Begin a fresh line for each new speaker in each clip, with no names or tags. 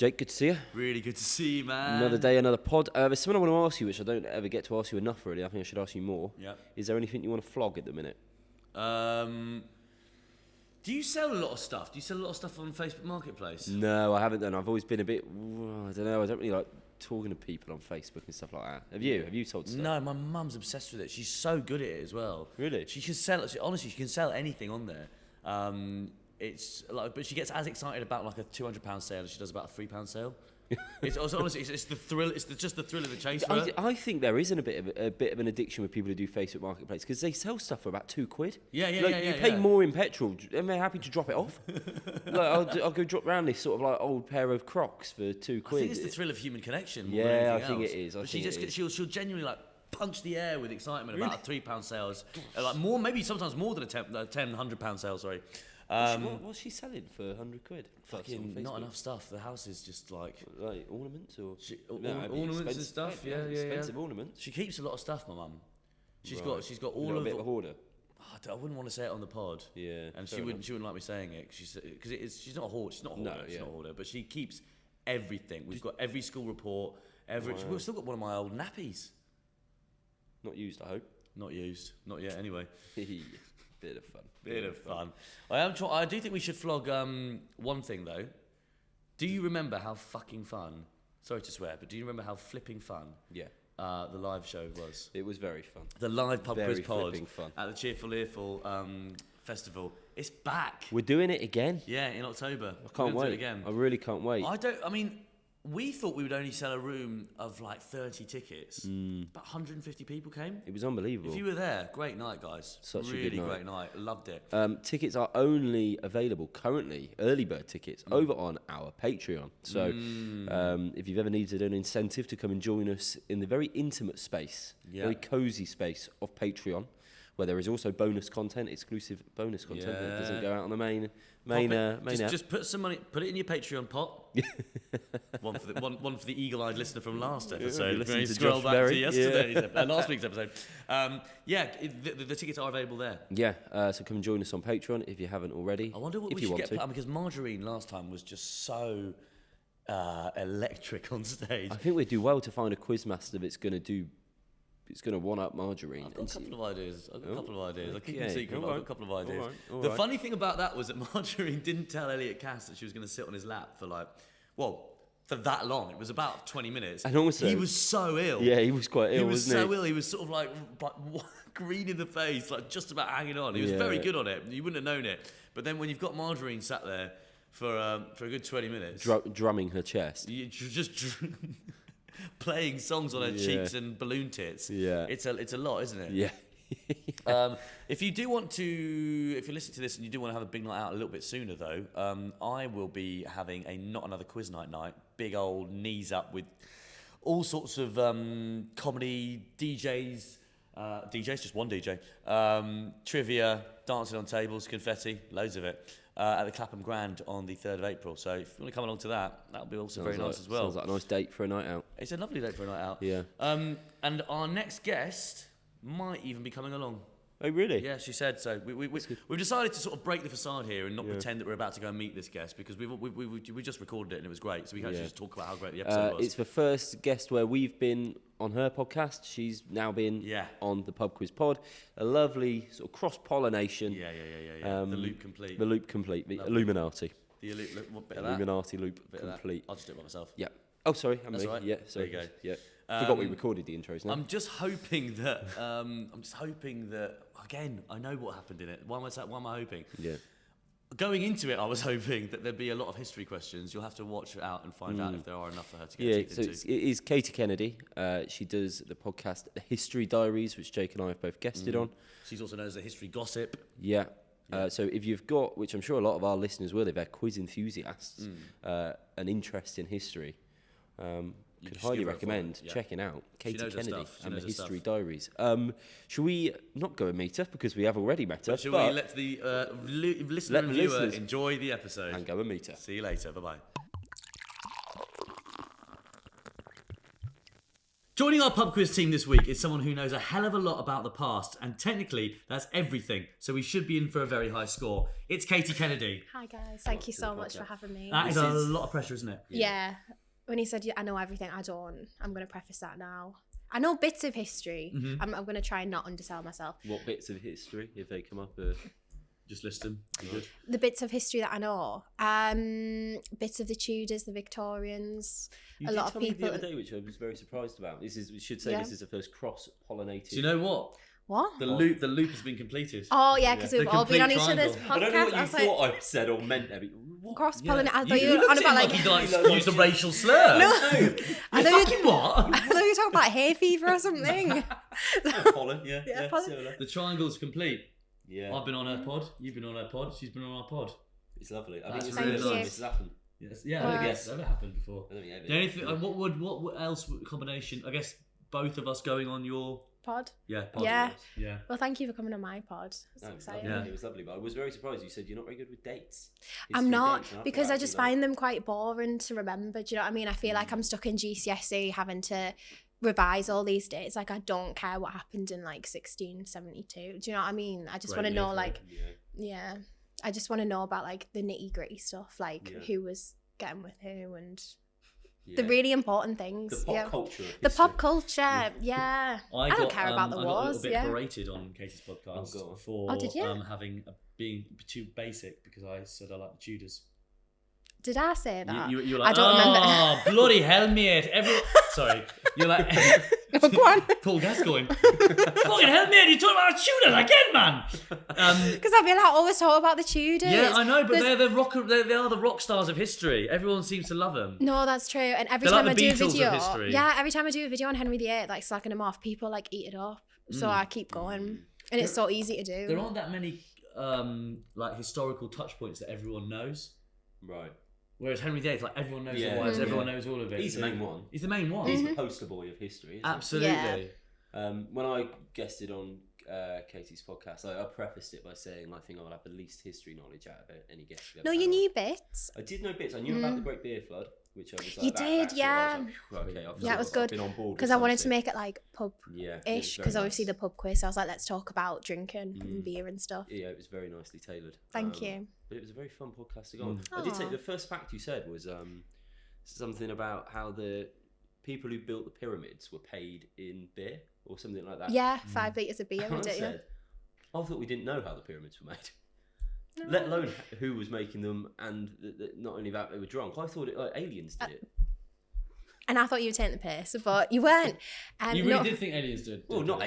Jake, good to see you.
Really good to see you, man.
Another day, another pod. There's something I want to ask you, which I don't ever get to ask you enough, really. I think I should ask you more.
Yeah.
Is there anything you want to flog at the minute?
Do you sell a lot of stuff? Do you sell a lot of stuff on Facebook Marketplace?
No, I haven't done. I've always been a bit, I don't know, I don't really like talking to people on Facebook and stuff like that. Have you? Have you sold stuff?
No, my mum's obsessed with it. She's so good at it as well.
Really?
She can sell, honestly, she can sell anything on there. It's like, but she gets as excited about like a £200 sale as she does about a £3 sale. It's honestly, it's the thrill. It's just the thrill of the chase. For her.
I think there is a bit of an addiction with people who do Facebook Marketplace because they sell stuff for about £2.
Yeah.
You pay more in petrol, and they're happy to drop it off. I'll go drop round this sort of like old pair of Crocs for £2.
I think it's the thrill of human connection. More
Yeah,
than
I think
else.
it is.
But she'll genuinely like punch the air with excitement about a £3 sales, like more, maybe sometimes more than a £100 sale. Sorry.
What's she selling for £100?
Fucking not enough stuff. The house is just like
ornaments or
ornaments and stuff. Yeah,
expensive ornaments.
She keeps a lot of stuff. My mum. She's got
all
all
a bit of a hoarder.
I wouldn't want to say it on the pod.
Yeah,
and she wouldn't like me saying it because she's not a hoarder. She's not a hoarder.
No,
she's not a hoarder. But she keeps everything. We've got every school report. We've still got one of my old nappies.
Not used, I hope.
Not used. Not yet. Anyway.
Bit of fun.
Bit of fun. I do think we should flog one thing though. Do you remember how fucking fun? Sorry to swear, but do you remember how flipping fun?
Yeah.
The live show was.
It was very fun.
The live pub quiz pod
fun.
at the Cheerful Earful festival. It's back.
We're doing it again.
Yeah, in October.
I can't wait.
Do it again.
I really can't wait.
We thought we would only sell a room of like 30 tickets. About 150 people came.
It was unbelievable.
If you were there, great night, guys.
Such
really
a good night.
Great night. Loved it.
Tickets are only available currently, early bird tickets, over on our Patreon. So if you've ever needed an incentive to come and join us in the very intimate space, very cosy space of Patreon, where there is also bonus content, exclusive bonus content that doesn't go out on the main app.
Just put some money, put it in your Patreon pot. one for the eagle-eyed listener from last episode.
Listen to
scroll
Josh
back
Berry.
to yesterday's last week's episode. The tickets are available there.
Yeah, so come and join us on Patreon if you haven't already.
I wonder what we should get put on, because Margarine last time was just so electric on stage.
I think we'd do well to find a quizmaster that's going to one-up Margarine.
I've got a couple of ideas.
Okay.
I'll keep them secret, but I've got a couple of ideas.
All
the
right.
funny thing about that was that Margarine didn't tell Elliot Cass that she was going to sit on his lap for that long. It was about 20 minutes.
And also,
he was so ill.
Yeah, he was quite ill, wasn't he?
He was so ill. He was sort of like green in the face, like just about hanging on. He was very good on it. You wouldn't have known it. But then when you've got Margarine sat there for a good 20 minutes,
drumming her chest,
you just playing songs on her cheeks and balloon tits.
Yeah,
it's a lot, isn't it?
Yeah.
If you're listening to this and you do want to have a big night out a little bit sooner though, I will be having a Not Another Quiz night, big old knees up with all sorts of comedy, DJs, just one DJ, trivia, dancing on tables, confetti, loads of it, at the Clapham Grand on the 3rd of April. So if you want to come along to that, that'll be also very nice as well.
Sounds like a nice date for a night out.
It's a lovely date for a night out.
Yeah.
And our next guest might even be coming along.
Oh, really?
Yeah, she said so. We've decided to sort of break the facade here and not pretend that we're about to go and meet this guest, because we just recorded it and it was great, so we can actually just talk about how great the episode was.
It's the first guest where we've been on her podcast. She's now been on the Pub Quiz Pod. A lovely sort of cross-pollination.
Yeah. The loop complete.
The loop complete. The Illuminati.
The bit of
Illuminati loop complete.
I'll just do it by myself.
Yeah. Oh, sorry.
That's right.
Yeah. Sorry.
There you go.
Yeah. Forgot we recorded the intros now.
I'm just hoping that. Again, I know what happened in it. Why am I hoping?
Yeah.
Going into it, I was hoping that there'd be a lot of history questions. You'll have to watch it out and find out if there are enough for her to get teeth into.
So it is Katie Kennedy. She does the podcast The History Diaries, which Jake and I have both guested on.
She's also known as the History Gossip.
Yeah. So if you've got, which I'm sure a lot of our listeners will, if they're quiz enthusiasts, an interest in history, could highly recommend checking out Katie Kennedy and the History Diaries. Should we not go and meet her, because we have already met her?
Should we let the listener and viewer enjoy the episode?
And go and meet her.
See you later. Bye-bye. Joining our pub quiz team this week is someone who knows a hell of a lot about the past, and technically that's everything, so we should be in for a very high score. It's Katie Kennedy.
Hi guys, thank you so much for having me.
That is a lot of pressure, isn't it?
Yeah. When he said, I know everything, I don't. I'm going to preface that now. I know bits of history.
Mm-hmm.
I'm going to try and not undersell myself.
What bits of history, if they come up?
Just list them. Good.
The bits of history that I know. Bits of the Tudors, the Victorians.
You
a lot of people.
The other day, which I was very surprised about. We should say this is the first cross-pollinated.
Do you know what?
What?
The loop has been completed.
Oh yeah, because we've all been on each other's podcasts.
I don't know what you thought I said or meant.
Cross-pollinated. I thought
You
you were on about
like you used a racial slur.
No.
I thought you what?
I thought you were talking about hay fever or something.
Pollen, yeah,
pollen.
similar.
The triangle's complete.
Yeah.
I've been on her pod. You've been on her pod. She's been on our pod.
It's lovely. I
That's
think it's
really
the first time
nice.
this has happened.
Yes. Yeah. I don't guess it's ever happened before.
I don't think ever.
The only thing, what else combination? I guess both of us going on your
Pod.
pod.
Yeah.
Yeah.
Well, thank you for coming on my pod. It's
No,
exciting.
Yeah.
It was lovely, but I was very surprised. You said you're not very good with dates.
I'm
History
not,
dates, and
because I
thought
just
actually,
find them quite boring to remember. Do you know what I mean? I feel like I'm stuck in GCSE having to revise all these dates. Like, I don't care what happened in like 1672. Do you know what I mean? I just want to know yeah. I just want to know about like the nitty gritty stuff, like who was getting with who and the really important things.
The pop culture. Of
the pop
history.
culture, yeah. I don't care about the
I got a
wars.
little bit berated on Katie's podcast for
did you?
being too basic because I said I like the Tudors.
Did I say that?
You're like,
I don't remember.
Oh, bloody hell, mate. Sorry. You're like,
Go on.
Paul Gascoigne. Fucking hell, mate. You're talking about Tudors again, man.
Because I feel like I always talk about the Tudors.
Yeah, I know, but they are the rock stars of history. Everyone seems to love them.
No, that's true. And every
They're
time
like
I
the
do a
Beatles of
video,
history.
every time I do a video on Henry VIII, like slacking him off, people like eat it up. So I keep going, and it's so easy to do.
There aren't that many like historical touch points that everyone knows.
Right.
Whereas Henry VIII, like everyone knows the wives, everyone knows all of it.
He's the main one.
He's the main one.
He's the poster boy of history. Isn't
Absolutely.
He? When I guested on Katie's podcast, I prefaced it by saying I think I'll have the least history knowledge out of any guest.
No, you knew bits.
I did know bits. I knew about the Great Beer Flood, which I was like,
You did, yeah.
Okay,
Yeah, it was good.
Been on board
Because I wanted to make it like pub-ish,
very
because obviously
nice.
the pub quiz, so I was like, let's talk about drinking and beer and stuff.
Yeah, it was very nicely tailored.
Thank you.
But it was a very fun podcast to go on. I did say the first fact you said was something about how the people who built the pyramids were paid in beer or something like that.
Yeah, 5 litres of beer,
And I
didn't you?
said, I thought we didn't know how the pyramids were made. Let alone who was making them, and not only that, they were drunk. I thought aliens did it.
And I thought you were taking the piss, but you weren't.
You really did think aliens did?
Well, not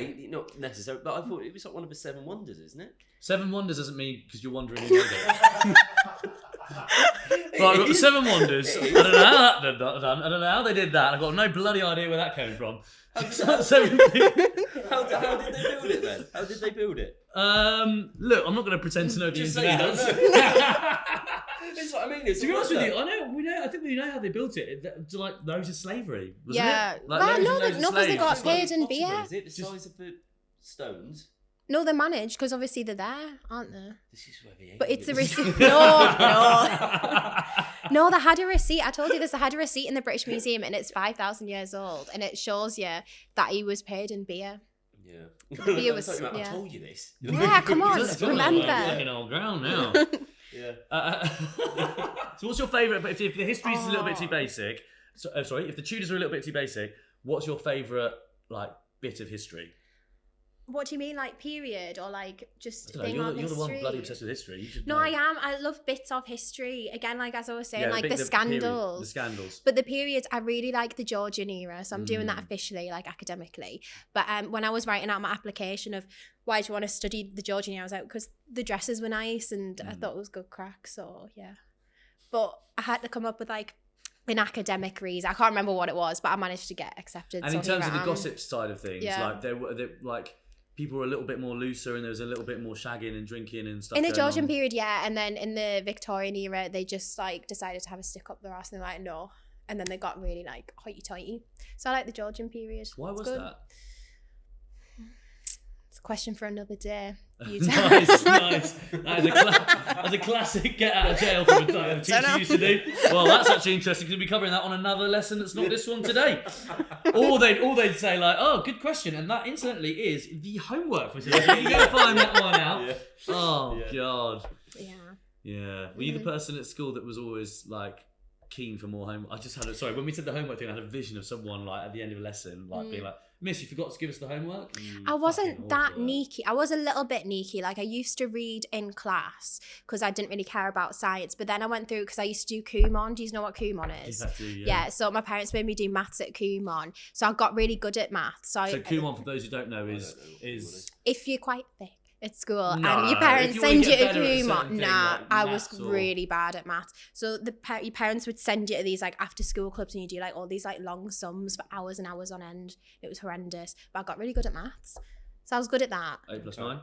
necessarily, but I thought it was like one of the 7 wonders, isn't it?
7 wonders doesn't mean because you're wondering who made it. Right, I've got the 7 wonders. I don't know how that done. I don't know how they did that. I've got no bloody idea where that came from.
How did they build it then? How did they build it?
Look, I'm not going to pretend to know the ins and outs.
That's what I mean.
To be honest with you, I think we know how they built it. Like those of slavery, wasn't
Yeah.
it? Like,
Well,
loads
no,
and loads of
no, because they
slaves.
got paid in
Possibly,
beer.
Is it the size of the stones?
No, they're managed, because obviously they're there, aren't they?
This is where the
But it's a
aliens-
receipt. No, they had a receipt. I told you this. They had a receipt in the British Museum, and it's 5,000 years old, and it shows you that he was paid in beer.
Yeah.
beer was-
I
yeah.
told you this.
Yeah, come on,
It's got
remember.
fucking old ground now.
Yeah.
So what's your favourite? But if the history is a little bit too basic, if the Tudors are a little bit too basic, what's your favourite like bit of history?
What do you mean, like period, or like just
I
thing
don't know,
on
you're the
history?
one bloody obsessed with history. You should
No,
know.
I am. I love bits of history. Again, like as I was saying,
Yeah,
like the
period,
scandals.
the scandals.
But the periods, I really like the Georgian era, so I'm doing that officially, like academically. But when I was writing out my application of why do you want to study the Georgian era, I was like, because the dresses were nice and I thought it was good crack, so yeah. But I had to come up with like an academic reason. I can't remember what it was, but I managed to get accepted.
And
so
in terms
here
of
I
the
am.
gossip side of things,
Yeah.
like they like people were a little bit more looser, and there was a little bit more shagging and drinking and stuff.
In the
going
Georgian
on.
period, yeah, and then in the Victorian era, they just like decided to have a stick up their ass, and they're like, no, and then they got really like hoity-toity. So I like the Georgian period.
Why
It's
was
good.
that?
It's Question for another day.
Nice. That's a classic get out of jail from a teacher used to do. Well, that's actually interesting because we'll be covering that on another lesson that's not this one today. Or they'd say like, oh, good question, and that incidentally is the homework for today. So you go find that one out. Yeah. Oh God. Yeah. Were you the person at school that was always like keen for more homework? I just had when we said the homework thing, I had a vision of someone like at the end of a lesson like being like, Miss, you forgot to give us the homework?
I wasn't that sneaky. I was a little bit sneaky. Like I used to read in class because I didn't really care about science. But then I went through because I used to do Kumon. Do you know what Kumon is? Yeah. So my parents made me do maths at Kumon. So I got really good at maths. So
Kumon, for those who don't know, is
if you're quite thick at school and your parents send you to Kumon. I was really bad at maths. So your parents would send you to these like after school clubs and you do like all these like long sums for hours and hours on end. It was horrendous. But I got really good at maths. So I was good at that.
8 + 9?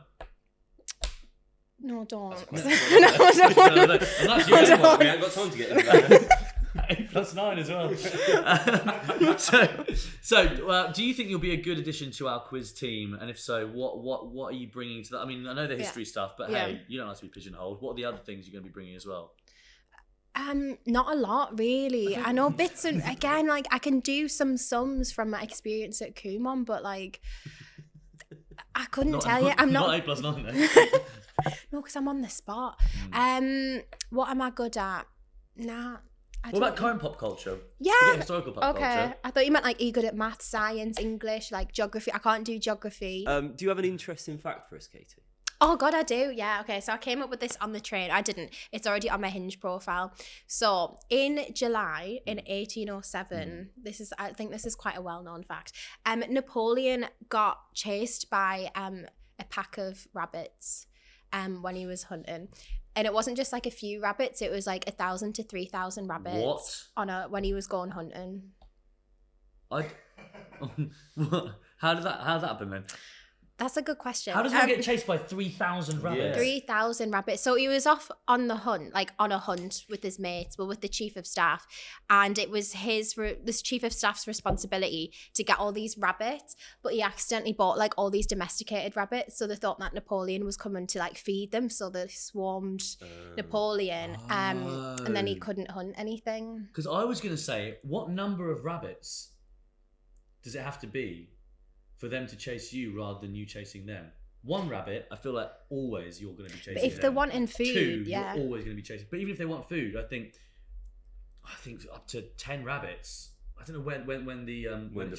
No, don't.
We ain't
got time to get into that.
8 + 9 as well. So, do you think you'll be a good addition to our quiz team? And if so, what are you bringing to that? I mean, I know the history stuff, but hey, you don't have to be pigeonholed. What are the other things you're going to be bringing as well?
Not a lot really. I know bits, and again, like I can do some sums from my experience at Kumon, but like I couldn't tell you. I'm not
8 + 9 then.
No, because I'm on the spot. What am I good at? Nah.
What about current pop culture?
Yeah.
Historical pop culture.
I thought you meant like, are you good at maths, science, English, like geography? I can't do geography.
Do you have an interesting fact for us, Katie?
Oh God, I do. Yeah. Okay. So I came up with this on the train. I didn't. It's already on my Hinge profile. So in July in 1807, I think this is quite a well-known fact. Napoleon got chased by a pack of rabbits when he was hunting. And it wasn't just like a few rabbits, it was like 1,000 to 3,000 rabbits. When he was going hunting.
How's that happen then?
That's a good question.
How does one get chased by 3,000 rabbits?
3,000 rabbits. So he was off on the hunt, like on a hunt with his mates, with the chief of staff. And it was this chief of staff's responsibility to get all these rabbits. But he accidentally bought like all these domesticated rabbits. So they thought that Napoleon was coming to like feed them. So they swarmed Napoleon. And then he couldn't hunt anything.
Because I was going to say, what number of rabbits does it have to be for them to chase you rather than you chasing them? 1 rabbit, I feel like always you're going to be chasing them.
But if they're wanting food,
2, you're always going to be chasing. But even if they want food, I think up to 10 rabbits. I don't know when the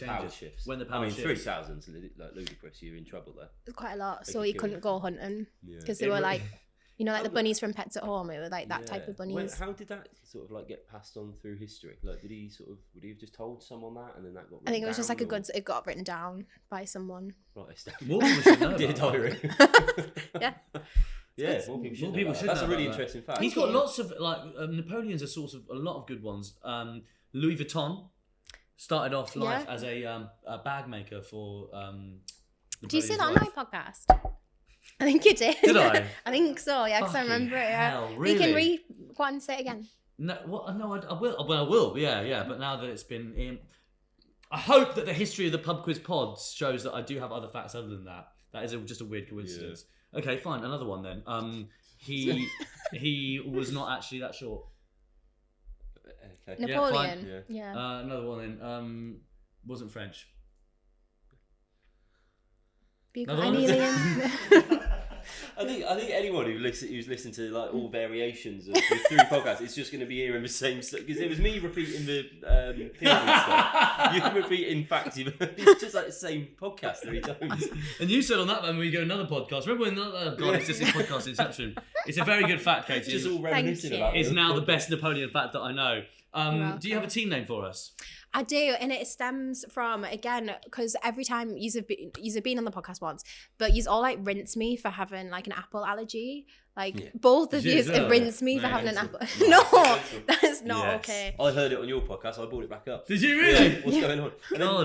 power shifts.
When the power shifts.
3,000 is like ludicrous. You're in trouble there.
It's quite a lot. So he couldn't go hunting because they were like, you know, like the bunnies from Pets at Home. It was like that type of bunnies.
How did that sort of like get passed on through history? Like, would he have just told someone that and then that got written
I think it was just like it got written down by someone. Right,
more people should know.
Dear diary.
Yeah.
Yeah, more people should know. That's a really interesting fact.
He's got lots of like Napoleon's a source of a lot of good ones. Louis Vuitton started off life as a bag maker for.
Do you see that on my podcast? I think you did.
Did I?
I think so. Yeah, because I remember it. Yeah. Really? You can go on and say it again.
No, I will. Well, I will. Yeah. But now that it's been in, I hope that the history of the pub quiz pods shows that I do have other facts other than that. That is just a weird coincidence. Yeah. Okay, fine. Another one then. He was not actually that short.
Okay. Napoleon. Yeah.
Another one then. Wasn't French.
I think anyone who's listened to like all variations of the 3 podcasts is just going to be hearing the same stuff, because it was me repeating the pyramid stuff. You repeating facts. It's just like the same podcast 3 times.
And you said on that when we go another podcast. Remember when it's just a podcast Inception. It's a very good fact, Katie.
It's just all reminiscing about it.
It's now the best Napoleon fact that I know. Do you have a team name for us?
I do, and it stems from, again, because every time you've been on the podcast once, but you've all like rinsed me for having like an apple allergy. Like both of you have rinsed me for having an apple. No, that's not okay.
I heard it on your podcast. I brought it back up.
Did you really?
Yeah, what's going on?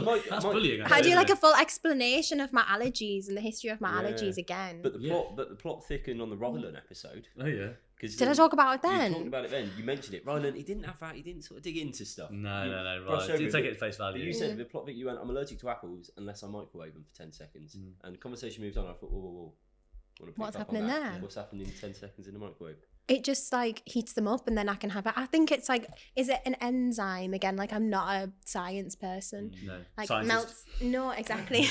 God, that's bullying.
I do like a full explanation of my allergies and the history of my allergies again.
But the plot thickened on the Rutherland episode.
Oh yeah.
Did I talk about it then?
You talked about it then. You mentioned it. Ryland, he didn't have that. He didn't sort of dig into stuff.
No.
brushed
Right.
over
You
it,
take
but-
it at face value.
You said the plot that you went, I'm allergic to apples unless I microwave them for 10 seconds. And the conversation moved on. I thought, whoa. Wanna pick
What's
up on
happening
that?
there?
What's happening in 10 seconds in the microwave?
It just like heats them up and then I can have it. I think it's like, is it an enzyme again? Like I'm not a science person.
No.
Like
Scientist.
melts. No, exactly.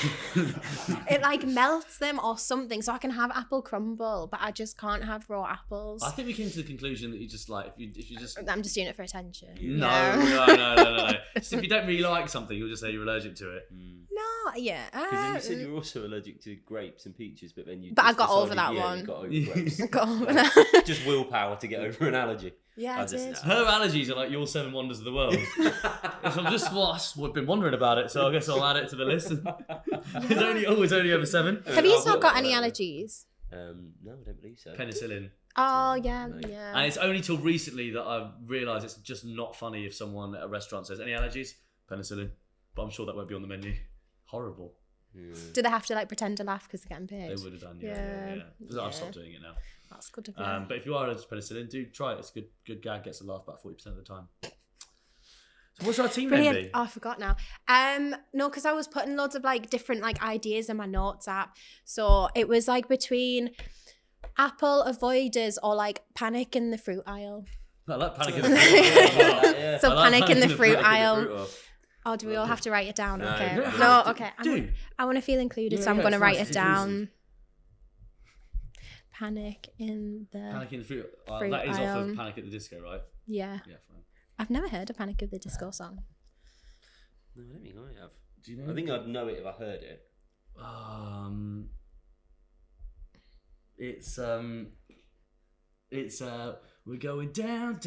It like melts them or something, so I can have apple crumble, but I just can't have raw apples.
I think we came to the conclusion that you just like if you just
I'm just doing it for attention.
No. So if you don't really like something, you'll just say you're allergic to it.
No, yeah.
Because you said you're also allergic to grapes and peaches, but then you.
But I
just
got over
decided,
that
yeah,
one.
You got over grapes.
Got over that.
Just willpower to get over an allergy.
Yeah, I did.
Her allergies are like your 7 wonders of the world. So I've been wondering about it, so I guess I'll add it to the list. It's only over 7.
Have you not got any allergies?
No, I don't believe so.
Penicillin.
Oh, yeah,
No.
yeah.
And it's only till recently that I've realised it's just not funny if someone at a restaurant says, any allergies? Penicillin. But I'm sure that won't be on the menu. Horrible.
Do they have to like pretend to laugh because they're getting paid?
They would have done, yeah. I've stopped doing it now.
That's good of you.
But if you are allergic to penicillin, do try it. It's a good gag, gets a laugh about 40% of the time. So what's our team name be?
Oh, I forgot now. No, because I was putting loads of like different like ideas in my notes app. So it was like between apple avoiders or like panic in the fruit aisle.
I like panic in the fruit.
So
I like
panic in the fruit
Panic in the
aisle.
fruit aisle.
Oh, do we all have to write it down?
No.
Okay.
You don't
No,
have to.
okay.
Dude.
I want to feel included, so I'm
Yeah,
going to
it's
write
nice,
it
it's
down.
inclusive.
Panic in the
Panic in the fruit.
Fruit
That is off
aisle.
of Panic at the Disco, right?
Yeah.
Yeah, fine.
I've never heard a Panic of the Disco song.
No, I don't think I have.
Do you know?
I think I'd know it if I heard it.
It's we're going down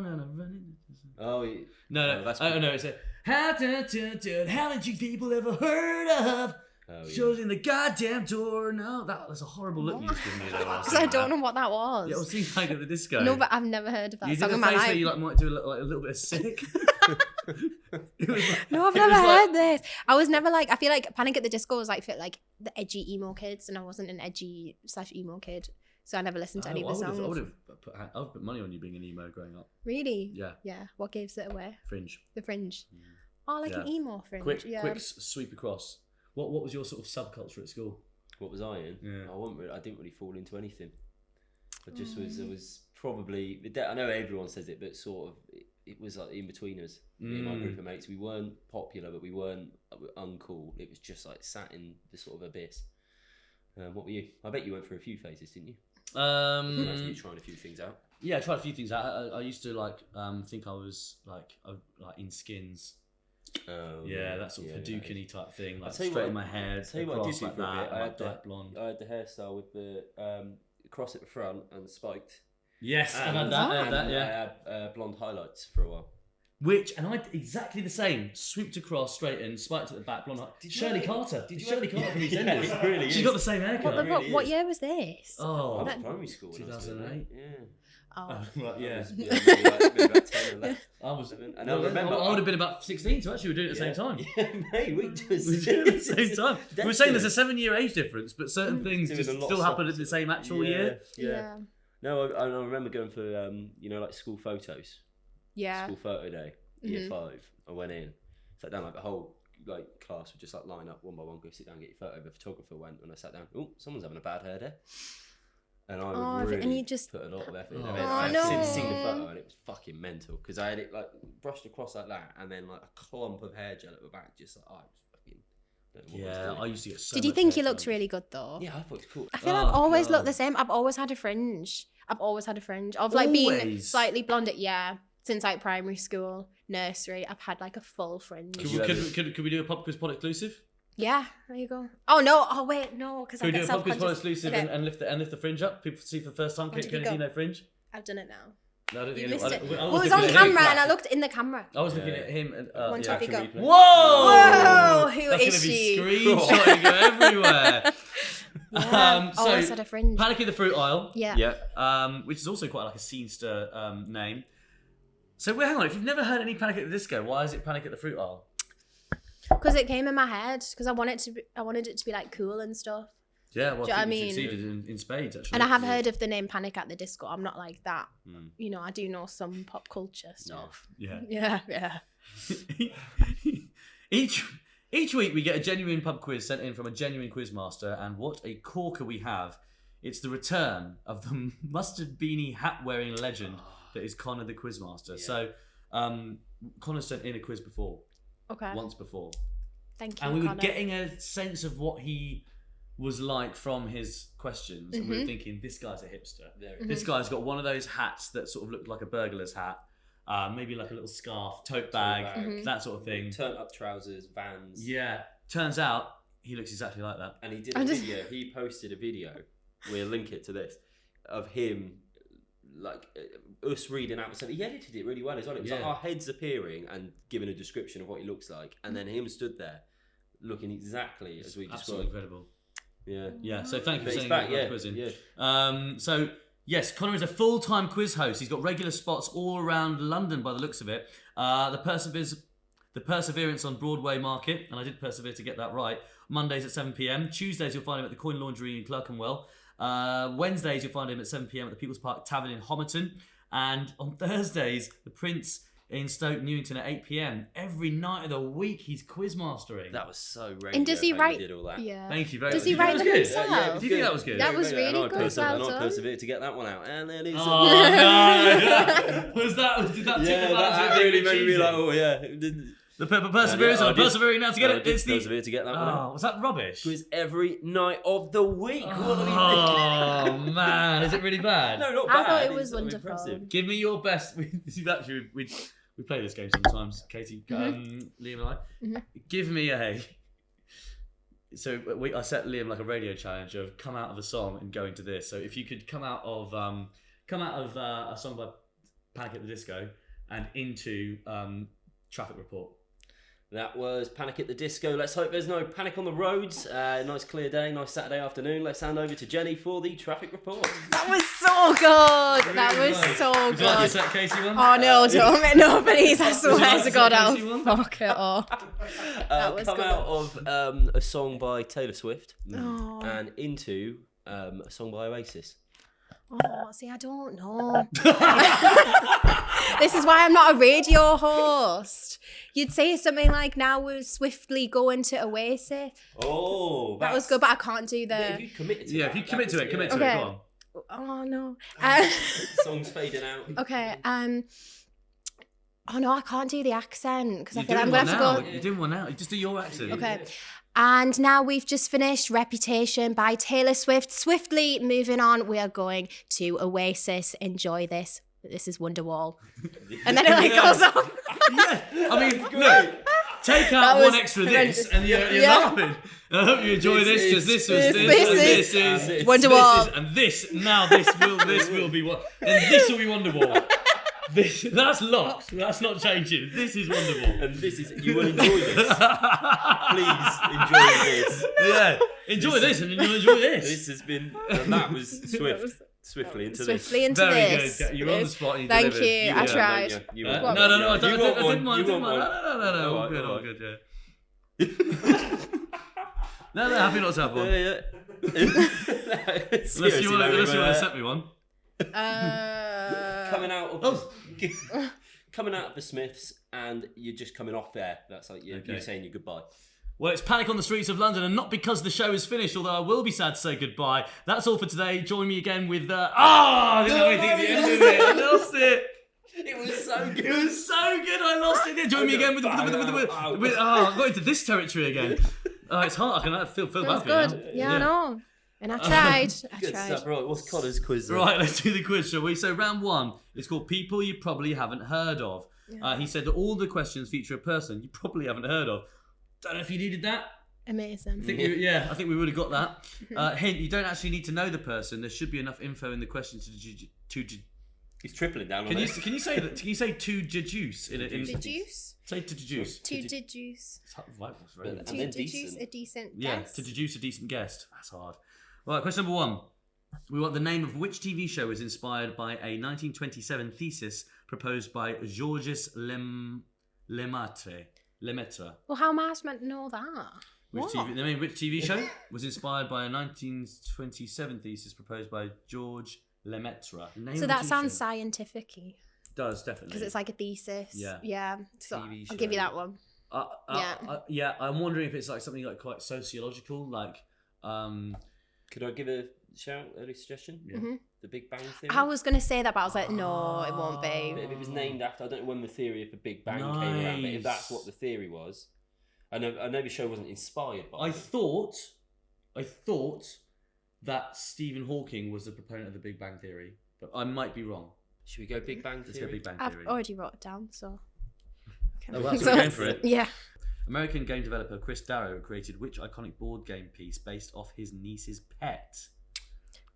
and I'm running.
Oh,
No,
that's
I don't know. It's a how did you people ever heard of?
Oh,
Shows in the goddamn door. No, that's a horrible look you just given me there.
Because I don't know what that was.
Yeah, I was thinking Panic at the Disco.
No, but I've never heard of that
you
song
did
in
a
my
face
life.
that you might do a little bit of sick.
No, I've never heard this. I was never like, I feel like Panic at the Disco was like for like the edgy emo kids, and I wasn't an edgy / emo kid, so I never listened to any of the songs.
I would have put money on you being an emo growing up.
Really?
Yeah.
Yeah. What gives it away?
Fringe.
The Fringe. Oh, like an emo Fringe.
Quick
yeah.
sweep across. What was your sort of subculture at school?
What was I in?
Yeah.
I didn't really fall into anything. I just was probably. I know everyone says it, but sort of it was like in between us. Me and my group of mates, we weren't popular, but we weren't uncool. It was just like sat in the sort of abyss. What were you? I bet you went through a few phases, didn't you? Imagine you trying a few things out.
Yeah, I tried a few things out. I used to like think I was like in skins.
Oh,
Yeah, that sort of Hadouken-y type thing, like
tell you
straight
what-
in my hair,
I'll tell you what I did
across
do
like
for a
that,
bit. I
like
had
black blonde.
I had the hairstyle with the cross at the front and spiked.
Yes, I've
And
had that, yeah.
I had blonde highlights for a while.
Which, and I exactly the same, swooped across, straight in, spiked at the back, blonde. Shirley Carter.
Did you
Shirley
have-
Carter from
Yeah,
EastEnders.
it really
She's
is.
got the same haircut.
What,
really
what
is.
year was this?
Oh,
I was in primary school when I was doing that.
2008.
Yeah.
Oh.
right, yeah.
Maybe about 10 or 11.
I was.
And I remember
I would have been about 16, so actually we were doing it at the same time.
Yeah, mate, we just
We did it at the same time. We were saying there's a 7-year age difference, but certain things
Doing
just
a lot
still
of
happen at
stuff.
the same actual year.
Yeah. No, I remember going for like school photos.
Yeah.
School photo day, year 5. I went in, sat down, like the whole like class would just like line up one by one, go sit down, get your photo. The photographer went, and I sat down. Oh, someone's having a bad hair day. And I would really
and you just
put a lot of effort in.
Oh,
And then
oh,
I
no.
since seen the photo, and it was fucking mental because I had it like brushed across like that, and then like a clump of hair gel at the back, just like fucking. Don't know what I was
Yeah,
doing.
I used to get so
Did you
much
think he
hair
looked
done.
really good though?
Yeah, I thought it was cool.
I feel
Oh,
I've always
God.
looked the same. I've always had a fringe. Of like being
Always?
slightly blonde. Since like primary school, nursery, I've had like a full fringe.
Could we do a pop quiz pod exclusive?
Yeah, there you go. Oh no! Oh wait, no, because I
Could we
get
do a pop quiz pod
self-conscious.
exclusive
Okay.
and lift the fringe up? People see for the first time.
Where
Can
did you
you see
go?
no fringe?
I've done it now.
No, I don't
You
think
missed
anyone.
it.
I
Well, it was
looking
on
at him.
camera, and I looked in the camera.
I was looking at him. And,
One
yeah.
time you go.
Replay.
Whoa!
Whoa! Who
That's
is
gonna be
she?
screenshotting everywhere.
Yeah,
So,
always had a fringe.
Panic in the Fruit Aisle.
Yeah.
Which is also quite like a scenester name. So hang on, if you've never heard any Panic at the Disco, why is it Panic at the Fruit Aisle?
Because it came in my head. Because I wanted it to be like cool and stuff.
Yeah, well,
Do you know
I
what I
think you
mean?
succeeded in spades, actually.
And I have heard of the name Panic at the Disco. I'm not like that. You know, I do know some pop culture stuff.
Yeah.
Yeah.
Each week we get a genuine pub quiz sent in from a genuine quizmaster, and what a corker we have. It's the return of the mustard beanie hat-wearing legend that is Connor the quizmaster. Yeah. So, Connor sent in a quiz before.
Okay.
Once before.
Thank you,
And we were
Connor.
getting a sense of what he was like from his questions, and we were thinking, this guy's a hipster. This guy's got one of those hats that sort of looked like a burglar's hat, maybe like a little scarf, tote bag, that sort of thing.
Turn up trousers, Vans.
Yeah. Turns out he looks exactly like that.
And he did a video. He posted a video. We'll link it to this of him, like us reading out. So he edited it really well as well. It was like our heads appearing and giving a description of what he looks like, and then him stood there looking exactly as we described.
Absolutely incredible.
Yeah.
So thank you for
But
saying
he's back,
that quiz in. So yes, Connor is a full-time quiz host. He's got regular spots all around London by the looks of it. The Perseverance on Broadway Market, and I did persevere to get that right. Mondays at 7 p.m. Tuesdays you'll find him at the Coin Laundry in Clerkenwell. Wednesdays you'll find him at 7 p.m. at the People's Park Tavern in Homerton. And on Thursdays, the Prince in Stoke Newington at 8 p.m. Every night of the week, he's quizmastering.
That was so radio.
And does he write?
Did all that.
Yeah.
Thank you very much.
Does he write them himself?
Yeah,
do you think that was good?
That was really good. Well
And I
done.
persevered to get that one out, and then it's.
Oh no! Did that tick the balance?
That really made me like, oh yeah.
The Perseverance, and persevering now to get it. It's the
persevere to get that one out.
was that rubbish?
Quiz every night of the week.
Oh man, is it really bad?
No, not bad.
I thought it was
It's
wonderful.
impressive.
Give me your best. We play this game sometimes, Katie, Liam and I. Give me a. So I set Liam like a radio challenge of come out of a song and go into this. So if you could come out of a song by Panic at the Disco and into Traffic Report.
That was Panic at the Disco. Let's hope there's no panic on the roads. Nice clear day, nice Saturday afternoon. Let's hand over to Jenny for the traffic report.
That was so good. That was so
Would you like
good.
to set Casey one?
Oh no, don't. No, please. I swear
like
to
to
God,
say
I'll
Casey one?
fuck it up. That was
Come
good.
out of a song by Taylor Swift
Oh.
and into a song by Oasis.
Oh, see, I don't know. This is why I'm not a radio host. You'd say something like, now we're swiftly going to Oasis.
Oh,
That was good, but I can't do the...
If you committed to
Yeah,
that,
if you
that
commit to
was
it, commit
good.
to it.
Okay.
Go on.
Oh, no.
Song's fading out.
Okay, oh no, I can't do the accent, because I
You're
feel like I'm
doing
going to
one
have to
now.
go...
You're doing one now. Just do your accent.
Okay. And now we've just finished Reputation by Taylor Swift. Swiftly moving on, we are going to Oasis. Enjoy this. This is Wonderwall. And then it like goes off.
Yeah, I mean, look, take out
was
one extra
horrendous.
this, and you're
Yeah.
laughing. I hope you enjoy this because this was
this
this, and
is
this is
Wonderwall.
and this. Now this will be what, and this will be Wonderwall. That's locked. That's not changing. This is Wonderwall.
And this is, you will enjoy this. Please enjoy this.
Yeah, enjoy this, and then you'll enjoy this.
This has been, and that was Swiftly into this.
Swiftly into
Very
this.
good. You're on the spot. And you
Thank
delivered.
you. I tried.
You
No,
want
no,
one.
no. I
You
didn't
want
mind.
one.
I didn't mind. No.
All right,
All good. Yeah. No, happy not to have one.
Yeah.
Unless you want to set me one.
Coming out of the Smiths, and you're just coming off there. That's like you're saying your goodbye.
Well, it's Panic on the Streets of London, and not because the show is finished, although I will be sad to say goodbye. That's all for today. Join me again with... I didn't have anything at the end of it. I lost it.
It was so good.
It was so good. I lost it. Join me again with... I got into this territory again. It's hard. I can feel
That
bad
was
for you
good.
now.
Yeah, I know. And I tried.
Good stuff. Right, what's Connor's quiz then?
Right, let's do the quiz, shall we? So round one, it's called People You Probably Haven't Heard Of. He said that all the questions feature a person you probably haven't heard of. Don't know if you needed that.
Amazing.
I think we would have got that. Hint, you don't actually need to know the person. There should be enough info in the question to
He's tripling down
Can
on
you
it.
can you say that? Can you say to deduce?
Deduce?
Say to deduce.
To deduce.
And
To
then
deduce
decent.
a decent
Yeah,
guess.
to deduce a decent guest. That's hard. Right, question number one. We want the name of which TV show is inspired by a 1927 thesis proposed by Georges Lemaitre.
Well, how am I meant to know that?
Which TV show was inspired by a 1927 thesis proposed by George Lemaitre?
So that sounds scientific-y.
Does, definitely.
Because it's like a thesis. Yeah. So
TV
I'll give you
show.
that one.
I'm wondering if it's like something like quite sociological, like.
Could I give a shout, early suggestion?
Yeah.
Mm-hmm.
The Big Bang Theory?
I was going to say that, but I was like, no, it won't be.
But if it was named after, I don't know when the theory of the Big Bang came around, but if that's what the theory was, I know the show wasn't inspired by
I
it.
thought that Stephen Hawking was the proponent of the Big Bang Theory, but I might be wrong.
Should we go Big Bang
Let's
Theory?
go Big Bang
I've
Theory.
already wrote it down, so.
Oh, well, so we're going for it.
Yeah.
American game developer Chris Darrow created which iconic board game piece based off his niece's pet?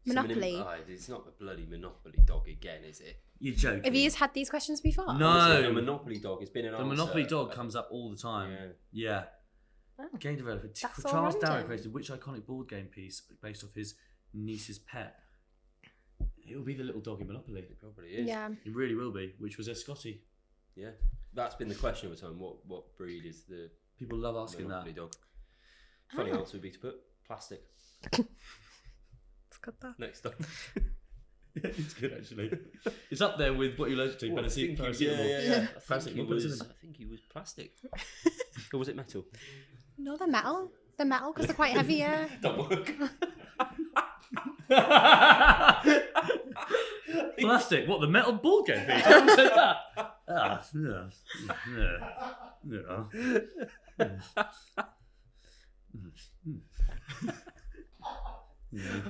Monopoly.
It's not the bloody Monopoly dog again, is it?
You're joking.
Have you had these questions before?
No.
The Monopoly dog has been an
The
answer.
Monopoly dog comes up all the time. Yeah.
Oh,
Game developer
that's all
Charles Darrow
random.
created which iconic board game piece based off his niece's pet? It will be the little dog in Monopoly.
It probably is.
Yeah.
It really will be, which was a Scotty.
Yeah. That's been the question over time. What breed is the
People love asking
Monopoly
that.
dog? Funny
Oh.
answer would be to put plastic.
It's good though.
Next up.
Yeah, it's good actually. It's up there with what you're allergic to.
I think
Paracetamol.
I
Paracetamol,
think he
put it in
was.
them.
I think he was plastic. Or was it metal?
No, they're metal. They're metal because they're quite heavy, yeah.
Don't work.
Plastic? What, the metal board game piece? I said that.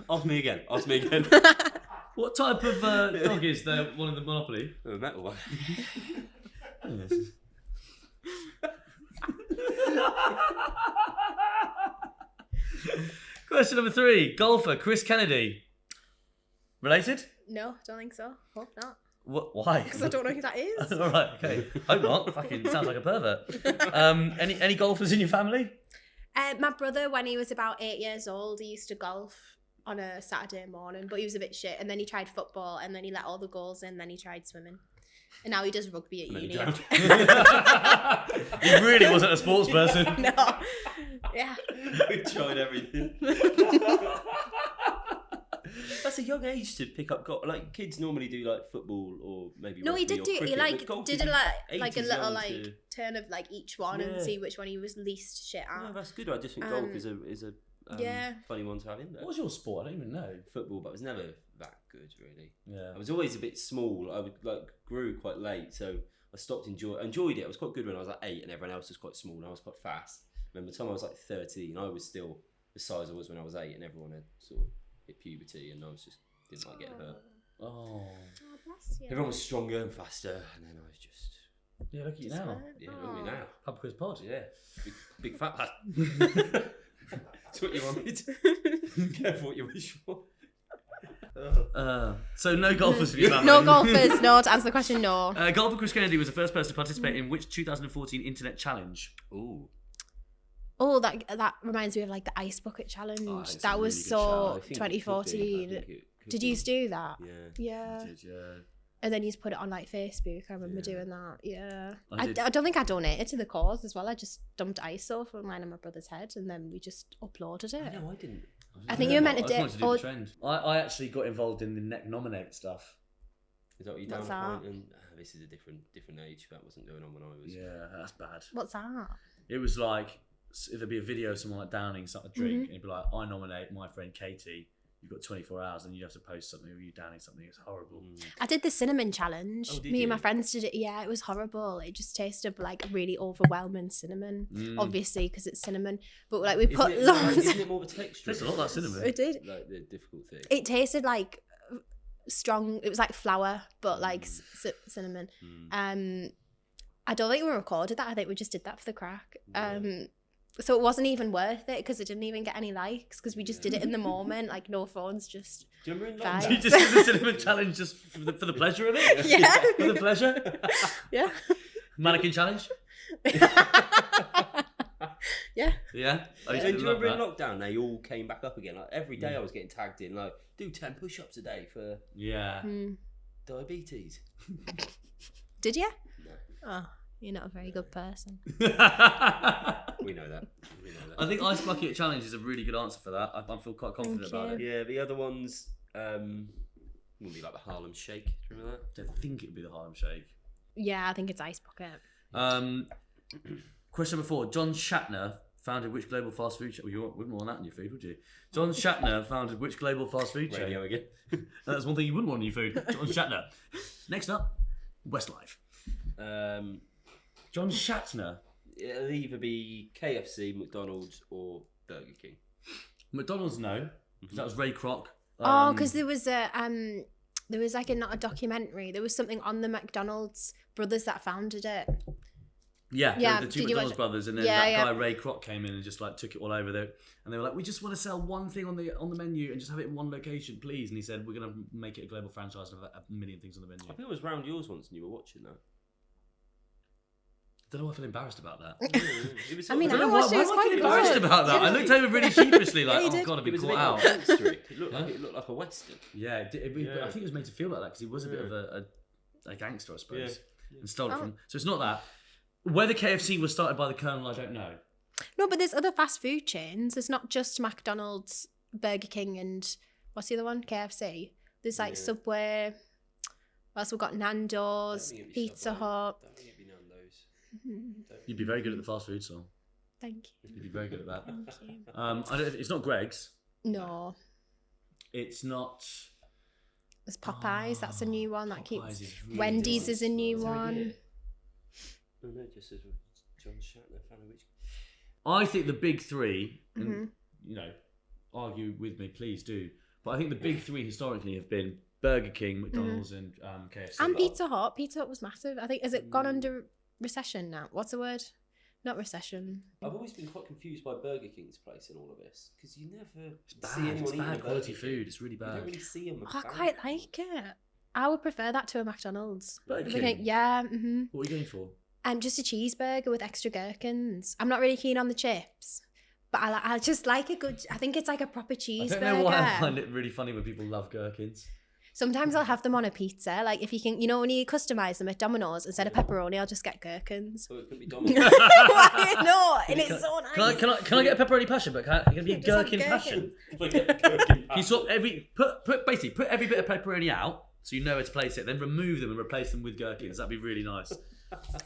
Ask me again. Ask me again.
What type of dog is the one in the Monopoly?
A metal one.
Question number 3. Golfer Chris Kennedy. Related?
No, don't think so. Hope not.
What? Why?
Because I don't know who that is.
All right. Okay. Hope not. Fucking sounds like a pervert. Any golfers in your family?
My brother, when he was about 8 years old, he used to golf on a Saturday morning, but he was a bit shit. And then he tried football, and then he let all the goals in. Then he tried swimming, and now he does rugby at uni.
He really wasn't a sports person.
No, yeah.
We tried everything. That's a young age to pick up golf. Like kids normally do like football or maybe.
No, he
rugby
did
or
do.
cricket,
He
but
like
golf
did
is
a like a
80s
little
young
like
to-
turn of like each one and
Yeah.
see which one he was least shit
No,
at.
that's good. I just think golf is a
yeah.
funny one to have in there.
What was your sport? I don't even know.
Football, but it was never that good really.
Yeah.
I was always a bit small. I would grew quite late, so I stopped enjoyed it. I was quite good when I was like 8, and everyone else was quite small, and I was quite fast. And by the time I was like 13, I was still the size I was when I was 8, and everyone had sort of hit puberty, and I was just didn't like getting hurt.
Oh.
Oh, bless you.
Everyone was stronger and faster, and then I was just
Yeah, look at you now.
look at me now.
Pub quiz pod.
Yeah, big fat lad. That's what you wanted. Careful what you wish for.
So no golfers for your family.
No golfers. No, to answer the question, no.
Golfer Chris Kennedy was the first person to participate in which 2014 internet challenge?
Ooh.
Oh, that reminds me of like the ice bucket challenge.
Oh, it's a
that was
really good
so
shout. I think it could be.
2014.
I think it could
Did
be.
you do that?
Yeah.
Yeah. And then you just put it on like Facebook. I remember doing that. Yeah.
I
I
did.
don't think I donated to the cause as well. I just dumped ice over mine and my brother's head, and then we just uploaded it.
No, I didn't.
I think you were meant to
I just
do.
wanted to do the trend. I actually got involved in the neck nominate stuff.
Is that what you
What's
down
that?
and this is a different age. That wasn't going on when I was.
Yeah, that's bad.
What's that?
It was like there'd be a video of someone like downing something, a drink,
Mm-hmm.
and it'd be like, I nominate my friend Katie. You've got 24 hours, and you have to post something of you downing something. It's horrible.
I did the cinnamon challenge.
Oh, did
Me and my
you?
friends did it. Yeah, it was horrible. It just tasted like really overwhelming cinnamon, obviously because it's cinnamon. But like we put
Isn't
loads.
it more of a texture?
Tastes a lot like cinnamon.
It did.
Like the difficult thing.
It tasted like strong. It was like flour, but like cinnamon. I don't think we recorded that. I think we just did that for the crack. So it wasn't even worth it because it didn't even get any likes because we just did it in the moment, like no phones, just
Do you remember in
Vibes.
lockdown?
You just did the cinnamon challenge just for the pleasure of it?
Yeah.
For the pleasure?
yeah,
Mannequin challenge?
yeah.
Yeah? I used
And
to
do you
love
remember in
that.
lockdown they all came back up again? Like every day I was getting tagged in, like do 10 push-ups a day for
Yeah.
diabetes.
Did you?
No.
Oh, you're not a very good person.
We know that.
I think Ice Bucket Challenge is a really good answer for that. I feel quite confident about it.
Yeah, the other ones wouldn't be like the Harlem Shake. Do you remember that?
I don't think it would be the Harlem Shake.
Yeah, I think it's Ice Bucket.
Question number 4. John Shatner founded which global fast food chain? Well, you wouldn't want that in your food, would you? John Shatner founded which global fast food chain?
Radio again.
That's one thing you wouldn't want in your food. John Shatner. Next up, Westlife. John Shatner.
It'll either be KFC, McDonald's, or Burger King.
McDonald's, no. That was Ray Kroc.
Because there was like not a documentary. There was something on the McDonald's brothers that founded it.
Yeah, the two McDonald's brothers, and then guy Ray Kroc came in and just like took it all over there, and they were like, "We just want to sell one thing on the menu and just have it in one location, please." And he said, "We're going to make it a global franchise and have a million things on the menu."
I think it was round yours once, and you were watching that.
I don't know why I feel embarrassed about that.
It was
I mean,
I don't know why I feel embarrassed about that. I looked over really sheepishly, like, "Oh God, I've been caught out."
It looked like a western.
Yeah, I think it was made to feel like that because he was a bit of a gangster, I suppose, and stole it from. So it's not that. Whether KFC was started by the Colonel, I don't know.
No, but there's other fast food chains. It's not just McDonald's, Burger King, and what's the other one? KFC. There's like Subway. What else we've got? Nando's, Pizza Hut.
Don't think it'd be Nando's.
You'd be very good at the fast food song.
Thank you.
You'd be very good at that.
Thank you.
It's not Greg's.
No.
It's not.
There's Popeyes. That's a new one that
Popeyes
keeps.
is really
Wendy's
nice.
is a new one.
No, just as John Shatner founded which.
I think the big three, and, argue with me, please do. But I think the big three historically have been Burger King, McDonald's, and KFC.
And Pizza Hut. Pizza Hut was massive. I think, has it gone under recession now? What's the word? Not recession.
I've always been quite confused by Burger King's place in all of this because you never
It's
see anyone eating
bad
a
quality
Burger
food.
King.
It's really
You
bad.
don't really see them.
I quite like it. I would prefer that to a McDonald's.
Burger
Like,
King?
yeah.
What are you going for?
Just a cheeseburger with extra gherkins. I'm not really keen on the chips, but I just like a good. I think it's like a proper cheeseburger.
I don't know why I find it really funny when people love gherkins.
Sometimes I'll have them on a pizza. Like if you can, when you customise them at Domino's, instead of pepperoni, I'll just get gherkins.
Oh, it could be Domino's.
Why not? And it's so nice.
Can I get a pepperoni passion? But can it be a
Just
gherkin
have
passion?
gherkins.
Can you swap put every bit of pepperoni out so you know where to place it, then remove them and replace them with gherkins. That'd be really nice.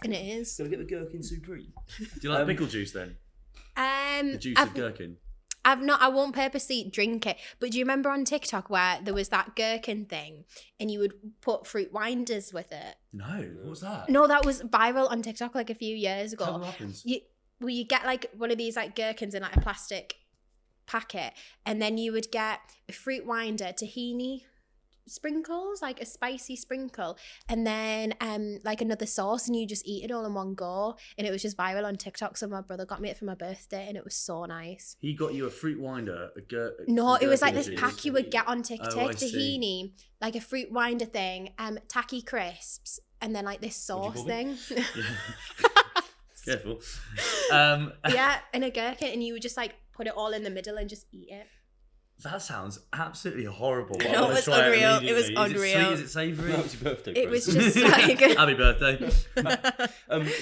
And it is.
Gonna get the gherkin supreme.
Do you like pickle juice then? The juice of gherkin.
I won't purposely drink it, but do you remember on TikTok where there was that gherkin thing and you would put fruit winders with it?
No, what was that?
No, that was viral on TikTok like a few years ago.
Tell me what happens.
You get like one of these like gherkins in like a plastic packet, and then you would get a fruit winder, tahini sprinkles, like a spicy sprinkle, and then like another sauce, and you just eat it all in one go. And it was just viral on TikTok. So my brother got me it for my birthday, and it was so nice.
He got you a fruit winder,
No, it was like this
juice.
pack you would get on TikTok.
Oh, I see.
Tahini, like a fruit winder thing, tacky crisps, and then like this sauce thing.
Careful.
Yeah, and a gherkin, and you would just like put it all in the middle and just eat it.
That sounds absolutely horrible.
No, it was unreal. It was unreal.
Is it savoury?
That was your birthday.
It was
present.
just like
Happy birthday.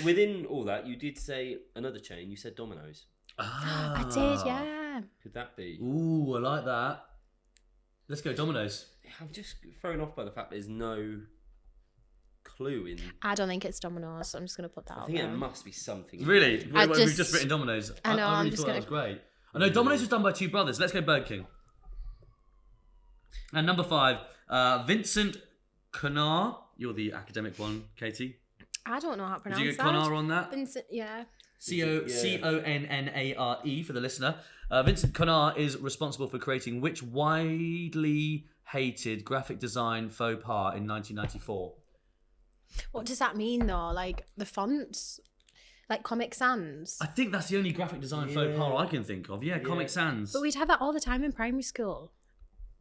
Within all that, you did say another chain. You said Domino's.
I did, yeah.
Could that be?
Ooh, I like that. Let's go Domino's.
I'm just thrown off by the fact there's no clue in.
I don't think it's Domino's, so I'm just gonna put that
I
out
think
there.
it must be something.
Really?
I
We've
just-
just written Domino's.
I know,
I
I'm
really
just
thought that was
gonna-
great. I know Domino's was done by two brothers. Let's go Burger King. And number 5, Vincent Connar. You're the academic one, Katie.
I don't know how to
Did
pronounce
you get
that.
Connar on that?
Vincent, yeah.
Connare for the listener. Vincent Connar is responsible for creating which widely hated graphic design faux pas in 1994?
What does that mean though? Like the fonts, like Comic Sans.
I think that's the only graphic design faux pas I can think of. Yeah, Comic Sans.
But we'd have that all the time in primary school.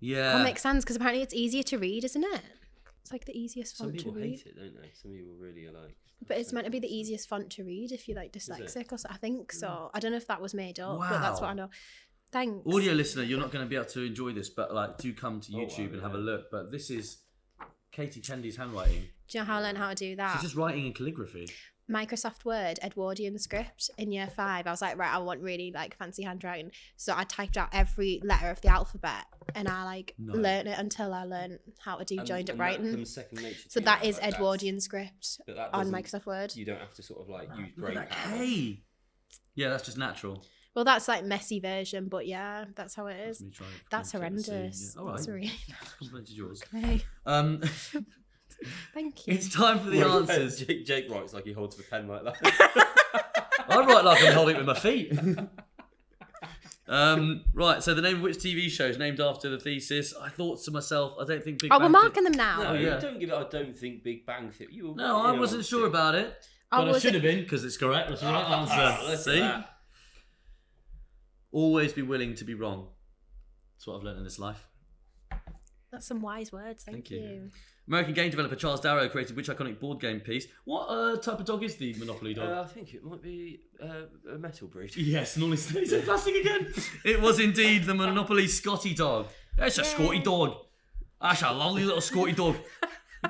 Yeah.
Comic Sans, because apparently it's easier to read, isn't it? It's like the easiest
Some
font to
people
read.
hate it, don't they? Some people really are like.
But it's meant to be the easiest font to read if you're like dyslexic or so. I think so. I don't know if that was made up, but that's what
Wow.
I know. Thanks.
Audio listener, you're not going to be able to enjoy this, but like, do come to YouTube and have a look. But this is Katie Kennedy's handwriting.
Do you know how I learned how to do that?
She's just writing in calligraphy.
Microsoft Word Edwardian script in year 5. I was like, right, I want really like fancy handwriting. So I typed out every letter of the alphabet and I like learned it until I learned how to do joined up writing. So that is Edwardian script on Microsoft Word.
You don't have to sort of like use brain power.
Hey. Yeah, that's just natural.
Well, that's like messy version, but yeah, that's how it is. That's horrendous.
Yeah. All right.
That's really
Compliment is yours.
okay. Thank you.
It's time for the answers.
Jake writes like he holds the pen like that.
I write like I'm holding it with my feet. Right, so the name of which TV show is named after the thesis? I thought to myself, I don't think Big Bang...
we're marking them now.
No,
yeah.
don't give it, I don't think Big Bang Theory.
No, I wasn't sure about it. But I should have been, because it's correct. That's the right answer. See? Always be willing to be wrong. That's what I've learned in this life.
That's some wise words. Thank you.
American game developer Charles Darrow created which iconic board game piece? What type of dog is the Monopoly dog?
I think it might be a metal breed.
Yes, normally stays in plastic again. It was indeed the Monopoly Scotty dog. It's a Scotty dog. That's a lovely little Scotty dog.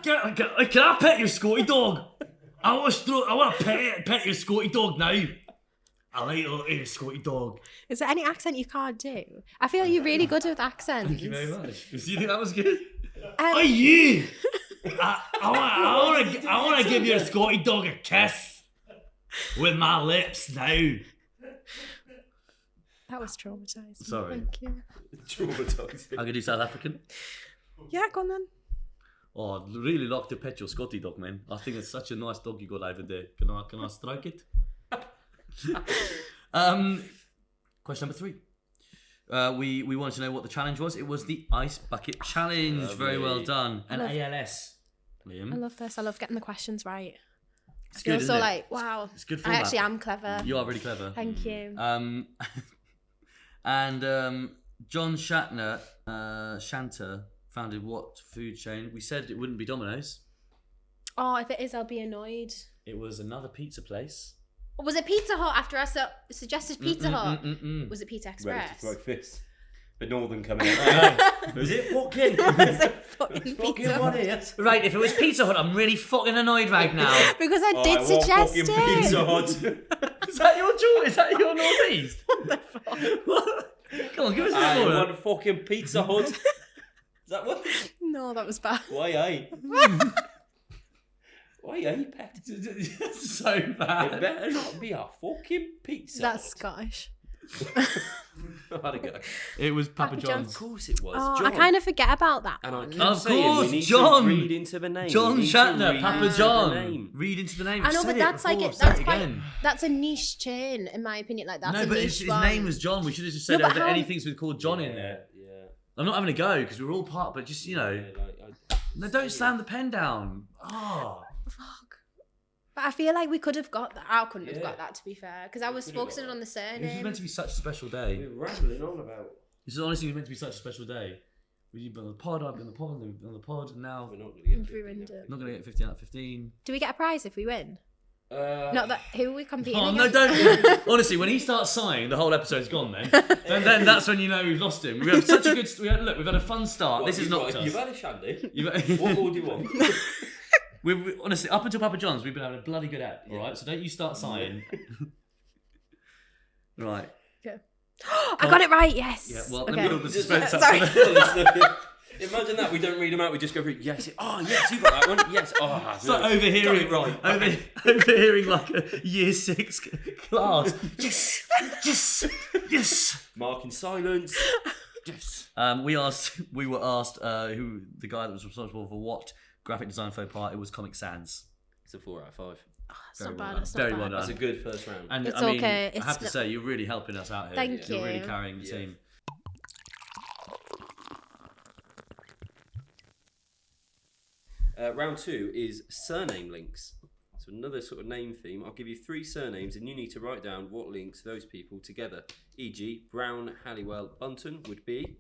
Can I pet your Scotty dog? I want to pet your Scotty dog now. I like your Scotty dog.
Is there any accent you can't do? I feel you're really good with accents.
Thank you very much. Do you think that was good?
Oh,
you! I want to give your Scotty dog a kiss with my lips now.
That was traumatising.
Sorry.
Thank you.
Traumatising.
I could do South African.
Yeah, go on then.
Oh, I'd really like to pet your Scotty dog, man. I think it's such a nice dog you got over there. Can I strike it? Question number 3. We wanted to know what the challenge was. It was the Ice Bucket Challenge.
Lovely.
Very well done. And ALS. Liam.
I love this. I love getting the questions right.
It's
I feel
good,
so
isn't it?
like, wow.
It's good
I
format.
actually am clever.
You are really clever.
Thank you.
John Shanter founded what food chain? We said it wouldn't be Domino's.
Oh, if it is, I'll be annoyed.
It was another pizza place.
Was it Pizza Hut after I suggested Pizza Hut? Was it Pizza
Ready to
Express?
throw fists. The Northern coming out. Was it fucking?
Was it fucking Pizza Hut?
What
Right, if it was Pizza Hut, I'm really fucking annoyed right now.
Because I did suggest it.
Pizza Hut.
Is that your jaw? Is that your northeast? What? Come on, give us a
I
bit more.
want fucking Pizza Hut. Is that what?
No, that was bad.
Why, aye? Why, aye, pet?
So
It
bad.
better not be a fucking pizza.
That's Scottish.
I had a go.
It was Papa
Papa
John's.
Of course it was.
Oh,
John.
I kind of forget about that
And I
one.
keep
Of
saying
course,
we need
John.
to read into the name.
John
We need to
Shatner,
read
Papa
into the
John.
name.
Read into the name.
I know,
Said
but
it
that's
before,
like
say
that's
it
quite
again.
that's a niche chain in my opinion. Like that's
No,
a
but
niche
his
one.
name was John. We should have just said
No, but how-
anything's been called John in there.
Yeah.
I'm not having a go because we're all part, but just, you know.
Yeah, like,
No, don't slam the pen down. Oh.
Fuck. But I feel like we could have got that. I couldn't have
Yeah.
got that to be fair, because I was
could have
focusing
got
on the
This was
surname.
meant to be such a special day.
we're rambling on about.
This is honestly meant to be such a special day. We've been on the pod, I've been on the pod, and now
We're not going to get.
We've
50
ruined
now.
it.
not going to get 15 out of 15.
Do we get a prize if we win? Not that. Who are we competing
Oh, no,
against?
don't. Honestly, when he starts sighing, the whole episode's gone then. then that's when you know we've lost him. We have such a good... Look, we've had a fun start.
What,
This is not
You've
us.
had a shandy.
You've-
What more do you want?
We've honestly, up until Papa John's, we've been having a bloody good app, alright? So don't you start sighing. Right.
I got it right. Yes.
Yeah, well,
okay.
let me build the suspense up.
Sorry.
Imagine that, we don't read them out, we just go through, yes, oh, yes, you got that one, yes, oh,
It's like overhearing,
got it right.
overhearing like a year 6 class. Yes, yes, yes.
Marking silence, yes.
We were asked who the guy that was responsible for what graphic design faux pas. It was Comic Sans.
It's a 4 out of 5.
It's
Very
not
well
bad.
done.
It's not
Very
bad.
well done.
That's a good first round.
And
It's
I mean,
okay,
I have to
it's-
say, you're really helping us out here.
Thank
You're really
you.
carrying the
Yeah.
team.
Round 2 is surname links. So another sort of name theme. I'll give you 3 surnames and you need to write down what links those people together. E.g. Brown, Halliwell, Bunton would be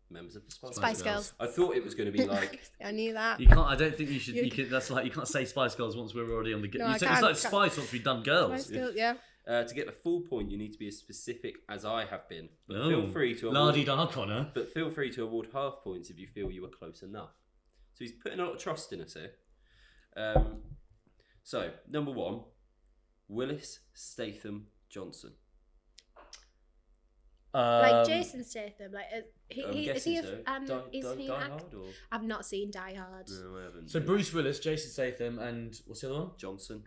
members of the
Spice Girls.
I thought it was going to be like...
I knew that.
You can't. I don't think you should. You can. That's like you can't say Spice Girls once we're already on the.
No,
you
I
say,
can't.
it's like Spice once we've done girls.
Spice Girls, yeah.
to get the full point, you need to be as specific as I have been. But
Oh,
feel free to award...
La-di-da, Connor.
But feel free to award half points if you feel you were close enough. So he's putting a lot of trust in us here. So, number 1, Willis Statham Johnson.
Like Jason Statham, like
I'm
is
guessing
he?
So.
Is he
Die
an
Hard or?
I've not seen Die Hard.
No, I haven't.
So Bruce Willis, Jason Statham, and what's the other one?
Johnson.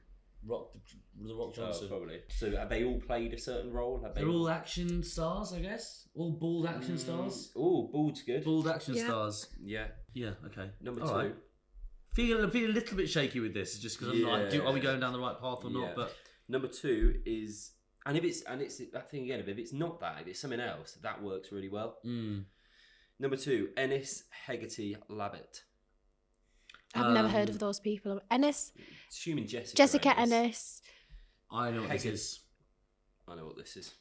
The Rock Johnson.
Oh, probably. So have they all played a certain role?
They're all action stars, I guess. All bald action stars.
Oh, bald's good.
Bald action
Yeah.
stars.
Yeah.
Yeah. Okay.
Number
All
2.
right. I'm feeling a little bit shaky with this, just because I'm like, are we going down the right path or not? But
number 2 is, and it's that thing again. If it's not that, if it's something else, that works really well. Number 2, Ennis Hegarty Labbit.
I've never heard of those people. Ennis.
Assuming
Jessica Ennis.
I know what this is.
I know what this is.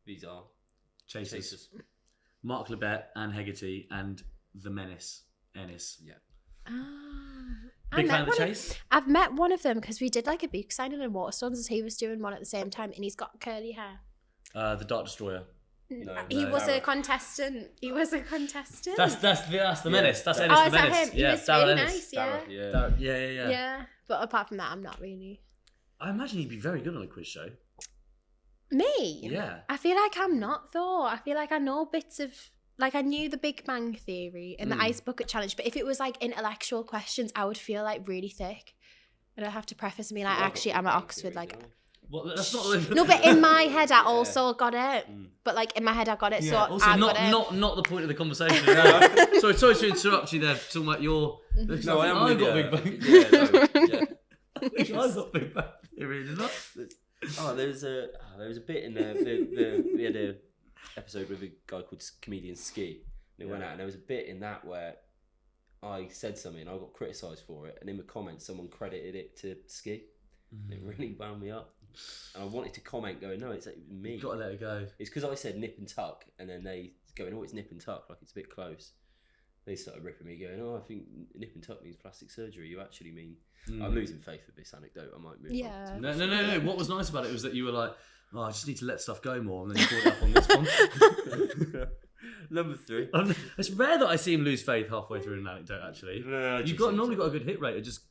These are
Chasers. Mark Labette and Hegarty and the Menace. Ennis.
Yeah.
Big fan of the Chase?
I've met one of them because we did like a book signing in Waterstones as he was doing one at the same time, and he's got curly hair.
The Dark Destroyer.
He was a contestant. That's
the Menace. That's Ennis the
is that
Menace.
him? He was really nice, yeah.
Yeah.
But apart from that, I'm not really.
I imagine he'd be very good on a quiz show.
Me?
Yeah.
I feel like I'm not though. I feel like I know bits of. Like, I knew the Big Bang Theory and the Ice Bucket Challenge, but if it was, like, intellectual questions, I would feel, like, really thick. And I'd have to preface me, like, actually, I'm at Oxford, like...
Well, that's not...
No, but in my head, I also got it. But, like, in my head, I got it, so
also,
I
not,
got it.
not the point of the conversation. No. sorry to interrupt you there, talking about your...
No, I've
got Big Bang.
Yeah.
I've got Big Bang Theory, didn't I?
Oh, there was a bit in there. We had a episode with a guy called Comedian Ski. And it went out, and there was a bit in that where I said something and I got criticised for it, and in the comments someone credited it to Ski. It really wound me up. And I wanted to comment going, no, it's me.
You've got to let it go.
It's because I said nip and tuck, and then they going, oh, it's nip and tuck, like it's a bit close. They started ripping me, going, oh, I think nip and tuck means plastic surgery. You actually mean... I'm losing faith with this anecdote. I might move on.
No. What was nice about it was that you were like, oh, I just need to let stuff go more, and then you brought it up on this one.
Number 3.
It's rare that I see him lose faith halfway through an anecdote, actually.
No,
You've normally got a good hit rate of just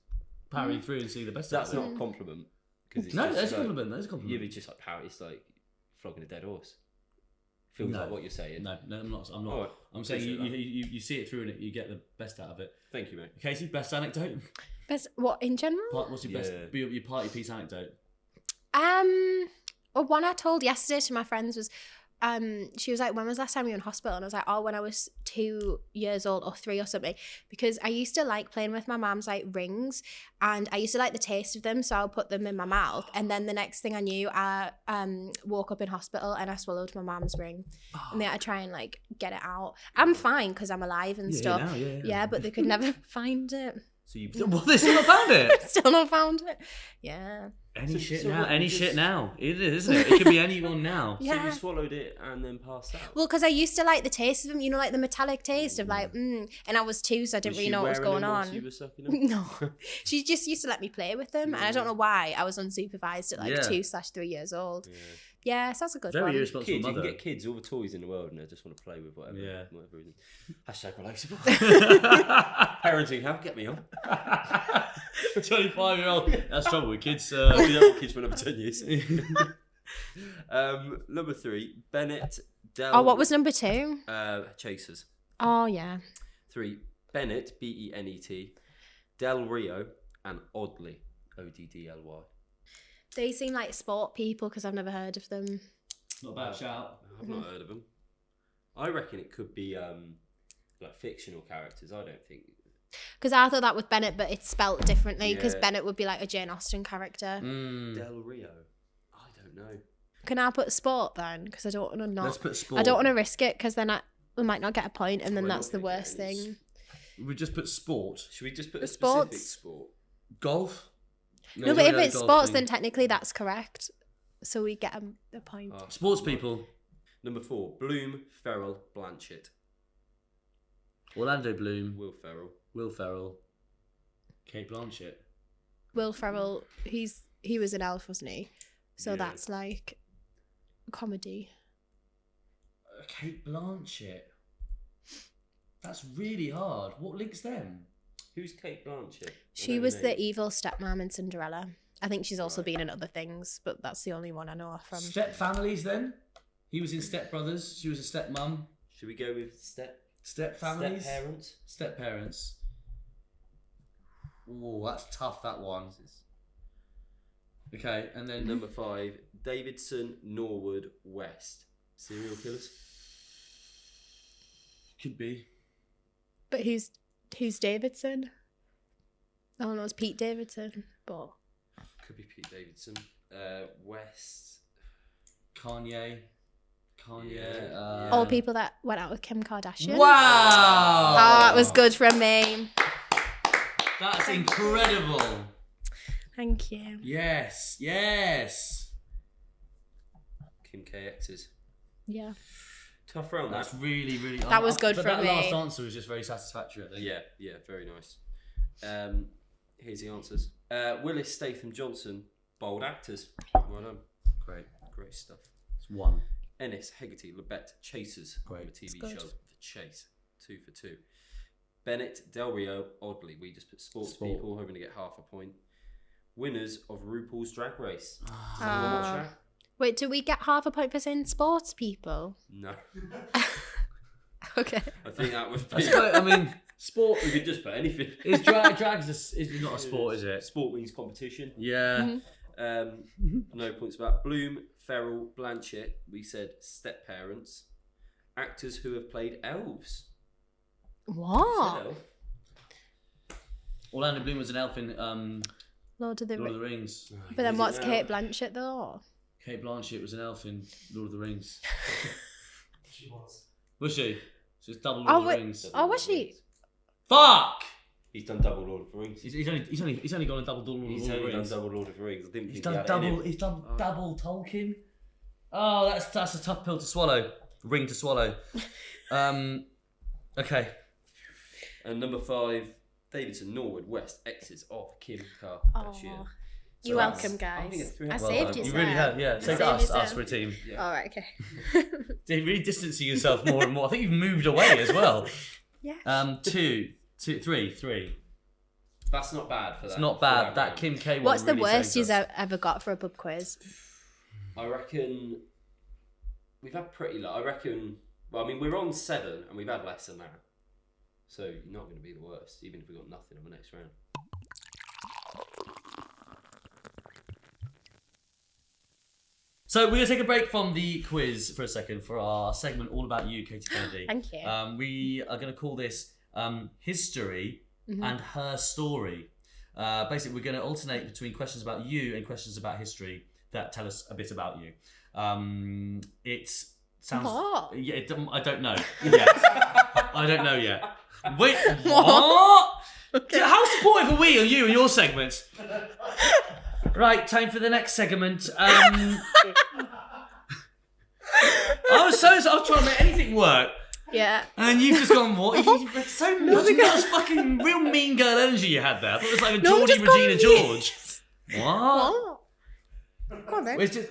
powering through and seeing the best
That's
out of
not a compliment.
No, that's a compliment. That's a compliment.
You're just like it's like flogging a dead horse. Feels like what you're saying.
No, I'm not.
Right.
I'm saying you see it through and you get the best out of it.
Thank you, mate.
Casey, best anecdote?
Best what in general?
What's your best your party piece anecdote?
Well, one I told yesterday to my friends was, she was like, when was the last time you were in hospital? And I was like, oh, when I was 2 years old or 3 or something, because I used to like playing with my mum's like rings, and I used to like the taste of them, so I would put them in my mouth, and then the next thing I knew, I woke up in hospital and I swallowed my mum's ring, and they had to try and like get it out. I'm fine because I'm alive and stuff. Yeah, but they could never find it.
So you...
Well, they still not found it?
Still not found it. Yeah.
Any shit now. It is, isn't it? It could be anyone now.
Yeah.
So you swallowed it and then passed out?
Well, because I used to like the taste of them, you know, like the metallic taste of like, and I was 2, so I didn't really know what was going on.
You were sucking them?
No. She just used to let me play with them, and I don't know why. I was unsupervised at like 2/3 years old. Yeah, so that's a good
Very
one.
irresponsible
Kids,
mother.
you can get kids all the toys in the world and they just want to play with whatever reason. Hashtag relatable. Parenting help, get me on.
25-year-old. That's trouble with kids.
We don't want kids for another 10 years. Number 3, Bennett Del...
Oh, what was number 2?
Chasers.
Oh, yeah.
3, Bennett, Bennet, Del Rio, and Oddly, Oddly.
They seem like sport people because I've never heard of them.
Not a bad shout.
I've not heard of them. I reckon it could be like fictional characters. I don't think...
Because I thought that with Bennett, but it's spelt differently, because Bennett would be like a Jane Austen character.
Del Rio. I don't know.
Can I put sport then? Because I don't want to not...
Let's put sport.
I don't want to risk it, because then we might not get a point, and then that's the worst thing.
We just put sport.
Should we just put a
sports?
specific sport?
Golf?
No, but if it's sports, then technically that's correct. So we get a point.
Sports people.
Number 4, Bloom, Ferrell, Blanchett.
Orlando Bloom.
Will Ferrell.
Kate Blanchett.
Will Ferrell, he was an elf, wasn't he? So that's like comedy.
Kate Blanchett. That's really hard. What links them?
Who's Kate Blanchett?
She was the evil stepmom in Cinderella. I think she's also been in other things, but that's the only one I know her from.
Step Families then? He was in Step Brothers. She was a stepmom.
Should we go with
Step Families?
Step Parents?
Step Parents. Oh, that's tough, that one. Okay, and then...
Number 5, Davidson, Norwood, West. Serial killers?
Could be.
But who's Davidson? Oh no, it's Pete Davidson. But
Could be Pete Davidson. West.
Kanye.
Yeah.
all people that went out with Kim Kardashian.
Wow!
Oh, it was good from me.
That's incredible.
Thank you.
Yes.
Kim K. X's.
Yeah.
Tough round,
That's really, really...
That was good
but
from
that
me.
last answer was just very satisfactory, I think.
Yeah, very nice. Here's the answers. Willis, Statham, Johnson, bold actors. Well done. Great stuff.
It's 1.
Ennis, Hegarty, Labette, Chasers.
Great.
The TV
It's good.
show The Chase. 2 for 2. Bennett, Del Rio, oddly, we just put sports
Sport.
people, hoping to get half a point. Winners of RuPaul's Drag Race.
Ah.
Anyone watch that?
Wait, do we get half a point for saying sports people?
No.
Okay.
I think that was.
I mean, sport...
We could just put anything.
Is drag is not a sport, is it?
Sport means competition.
Yeah.
Mhm.
No points for that. Bloom, Ferrell, Blanchett. We said step parents. Actors who have played elves. We
What?
said elf.
Orlando Bloom was an elf in
Lord of the
Lord of
Rings.
the Rings.
But then
Is it
what's
now?
Kate Blanchett though?
Kate Blanchett was an elf in Lord of the Rings.
She was.
Was she? She was double Lord
Oh,
of the
wait.
Rings.
Oh, was she?
Fuck!
He's done double Lord of the Rings.
He's only gone a double Lord of
He's
the
only done
Rings.
double Lord of the Rings. I didn't
He's
think he
done
had it in
double.
him.
He's done
Oh.
double Tolkien. Oh, that's a tough pill to swallow. Ring to swallow. Okay.
And number 5, Davidson, Norwood, West, X's of Kim
Oh,
Kardashian.
you're
that's-
welcome,
I think
guys.
it's 3
I
well
saved
done.
you,
You
sir.
really have, yeah. Saved us for a team.
Yeah.
All right, okay.
Really distancing yourself more and more. I think you've moved away as well.
Yeah.
2, 3.
That's not bad for that.
It's not
for
bad. That
round.
Kim K one.
What's the
really
worst
saved
you've
us.
ever got for a pub quiz?
I reckon we've had pretty low. I reckon. Well, I mean, we're on 7, and we've had less than that. So you're not going to be the worst, even if we got nothing on the next round.
So we're going to take a break from the quiz for a second for our segment all about you, Katie Kennedy.
Thank you.
We are going to call this History
Mm-hmm.
and Her Story. Basically, we're going to alternate between questions about you and questions about history that tell us a bit about you. It sounds...
What?
Yeah, I don't know yet. I don't know yet. Wait, what?
Okay.
How supportive are we on you and your segments? Right, time for the next segment. I was trying to make anything work,
Yeah.
and then you've just gone, what? It's so much fucking real mean girl energy you had there. I thought it was like a
No, I'm
Geordie
just
Regina
going
George. What?
What? Go on then.
It's just...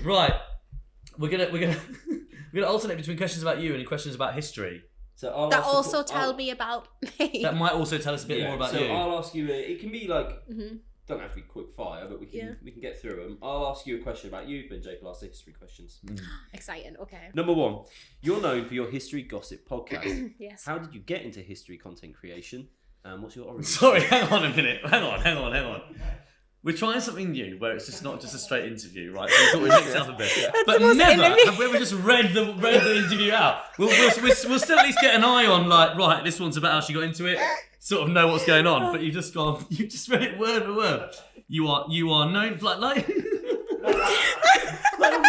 Right, we're gonna alternate between questions about you and questions about history.
So I'll
That
ask the
also
qu-
tell
I'll-
me about me.
That might also tell us a bit more about
so
you.
I'll ask you. It can be like
Mhm.
don't have to be quick fire, but we can get through them. I'll ask you a question about you, then Jake will ask the history questions.
Exciting. Okay.
Number 1, you're known for your history gossip podcast.
Yes.
How did you get into history content creation? And what's your origin?
Sorry, hang on a minute. Hang on. We're trying something new where it's just not just a straight interview, right? So we thought we'd mix it up a bit. But
the most
never
enemy.
have we ever just read the interview out. We'll still at least get an eye on, like, right, this one's about how she got into it, sort of know what's going on. But you've just read it word for word. You are known for like a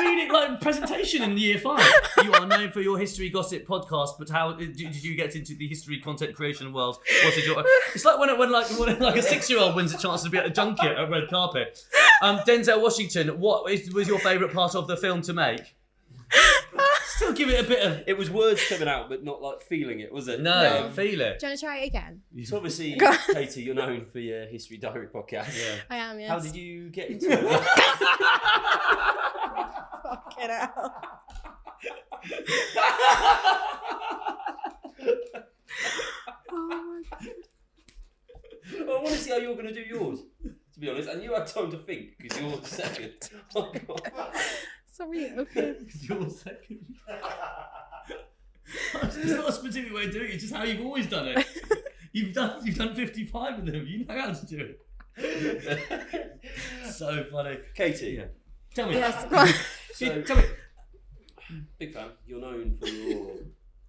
reading, like presentation in year 5. You are known for your history gossip podcast, but how did you get into the history content creation world? What is your? It's like when a 6-year-old wins a chance to be at a junket at red carpet. Denzel Washington, what was your favourite part of the film to make? Still give it a bit of.
It was words coming out, but not like feeling it, was it?
No, feel it.
Do you want to try it again?
So obviously,
Go on.
Katie, you're known for your History Diary podcast.
Yeah.
I am, yes.
How did you get into it?
Fucking hell.
see how you're going to do yours, to be honest. And you had time to think, because you're second. Oh, God.
Sorry, okay.
You're second. It's not a specific way of doing it, it's just how you've always done it. You've done 55 of them, you know how to do it. So funny.
Katie.
Yeah. Tell me.
Yes.
So,
Tell me.
big fan. You're known for your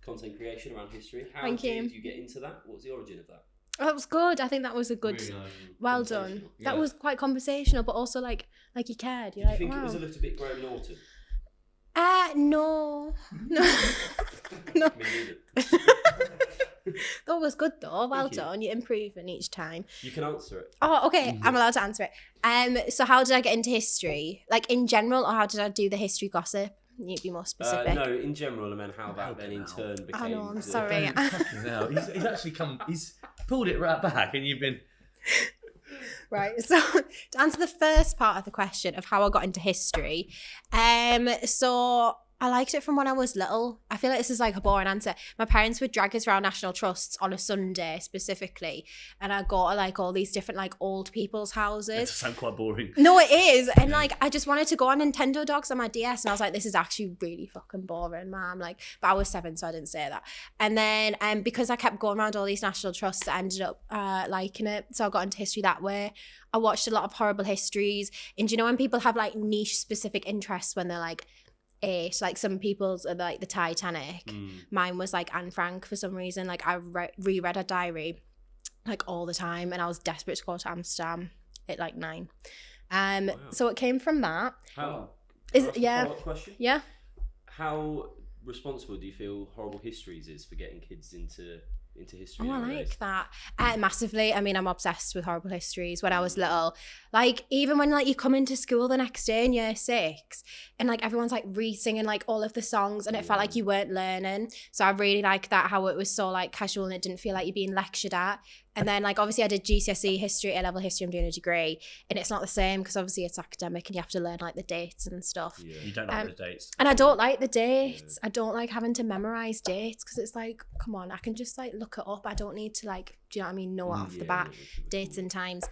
content creation around history. How
Thank you.
did you get into that? What was the origin of that?
That was good. I think that was a good,
Really nice.
well done.
Conversational.
That
Yeah.
was quite conversational, but also like you cared. You're
Do you
like,
think
wow.
it was a little bit Graham Norton?
No. No.
Me neither.
That was good though. Well
Thank you.
done. You're improving each time.
You can answer it.
Oh, okay. I'm allowed to answer it. So how did I get into history? Like in general, or how did I do the history gossip? You'd be more specific.
No, in general, and then how that then in turn became.
I know, I'm
the-
sorry.
Fucking hell. He's actually he's pulled it right back, and you've been.
Right. So to answer the first part of the question of how I got into history, so I liked it from when I was little. I feel like this is like a boring answer. My parents would drag us around National Trusts on a Sunday specifically, and I'd go to like all these different like old people's
That
houses.
does sound quite boring.
No, it is. And like I just wanted to go on Nintendo Dogs on my DS, and I was like, this is actually really fucking boring, Mom. Like, but I was 7, so I didn't say that. And then because I kept going around all these National Trusts, I ended up liking it. So I got into history that way. I watched a lot of horrible histories. And do you know when people have like niche specific interests when they're like 8, like some people's are like the Titanic. Mine was like Anne Frank for some reason. Like I reread her diary like all the time, and I was desperate to go to Amsterdam at like 9.
Wow.
So it came from that.
How?
Is
Can I
it-
ask a
yeah.
follow-up question?
Yeah.
How responsible do you feel Horrible Histories is for getting kids into history?
Oh, I
nowadays?
like that. Massively. I mean, I'm obsessed with horrible histories. When I was little, like even when like you come into school the next day in year 6, and like everyone's like re-singing like all of the songs, and it felt like you weren't learning. So I really like that, how it was so like casual and it didn't feel like you're being lectured at. And then like obviously I did GCSE history, A-level history. I'm doing a degree, and it's not the same because obviously it's academic and you have to learn like the dates and stuff.
Yeah.
You don't know the dates.
And I don't like the dates. I don't like having to memorize dates because it's like, come on, I can just like look it up. I don't need to like, do you know what I mean? Know off the bat dates and times.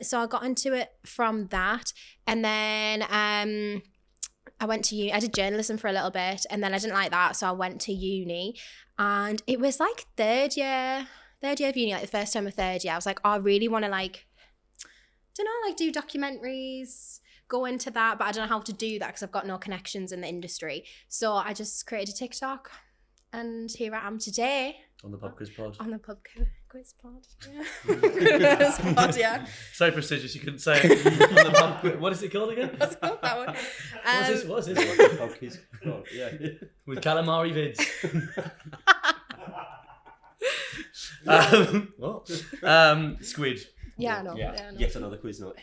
So I got into it from that, and then I went to uni. I did journalism for a little bit, and then I didn't like that, so I went to uni, and it was like third year of uni, like the first time of third year. I was like, oh, I really want to like, don't know, like do documentaries, go into that, but I don't know how to do that because I've got no connections in the industry. So I just created a TikTok, and here I am today
On the pub quiz pod.
on the pub quiz pod. Yeah. Quiz pod, yeah.
So prestigious you couldn't say it. On the pub quiz. What is it called again?
That's not that one.
What's this?
Oh, kids. God, yeah.
With calamari vids. What? Squid.
Yeah, I know.
Yeah.
Yeah, I know.
Yet another quiz night.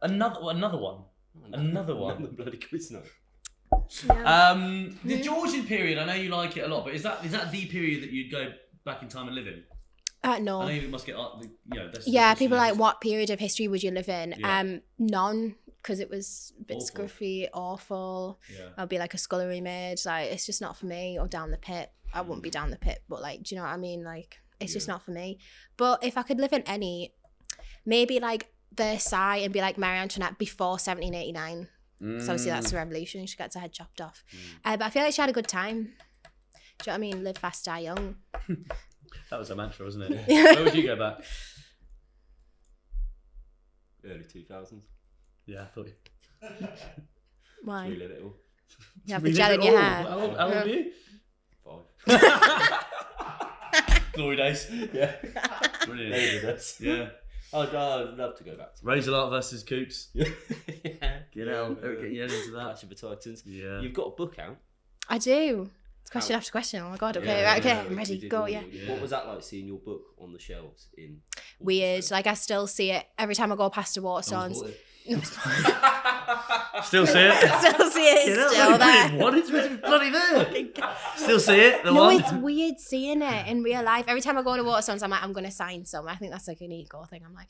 Another one. Another one.
Another bloody quiz night.
Yeah.
The Georgian period, I know you like it a lot, but is that the period that you'd go back in time and live in?
No.
I know you must get, that's
Yeah, people are like, what period of history would you live in?
Yeah.
None, because it was a bit
Awful.
scruffy, awful.
Yeah.
I'd be like a scullery maid. Like, it's just not for me. Or down the pit. I wouldn't be down the pit, but like, do you know what I mean? Like, it's just not for me. But if I could live in any, maybe like Versailles and be like Marie Antoinette before 1789. So obviously that's the revolution. She gets her head chopped off. But I feel like she had a good time. Do you know what I mean? Live fast, die young.
That was a mantra, wasn't it? Where would you go back?
Early 2000s.
Yeah, I thought you.
Why?
Relive it all.
You have the gel in your hair.
How old are you?
5.
Glory days.
Yeah.
Brilliant.
Maybe this.
Yeah.
I'd love to go back to
Razor Lark versus Coops.
yeah.
You know, get your head into that.
Clash of the Titans.
Yeah.
You've got a book out.
I do. It's question
How-
after question. Oh my God. Okay,
Yeah,
right, okay.
yeah,
I'm
we
ready.
did
Go,
warn
yeah.
you. What was that like seeing your book on the shelves in?
Weird. Like, I still see it every time I go past a Waterstones.
Still see it?
Still see it.
You know,
It's still there.
brilliant. What? It's bloody there. Still see it? The
No,
one?
it's weird seeing it in real life. Every time I go to Waterstones, I'm like, I'm going to sign some. I think that's like an ego thing. I'm like,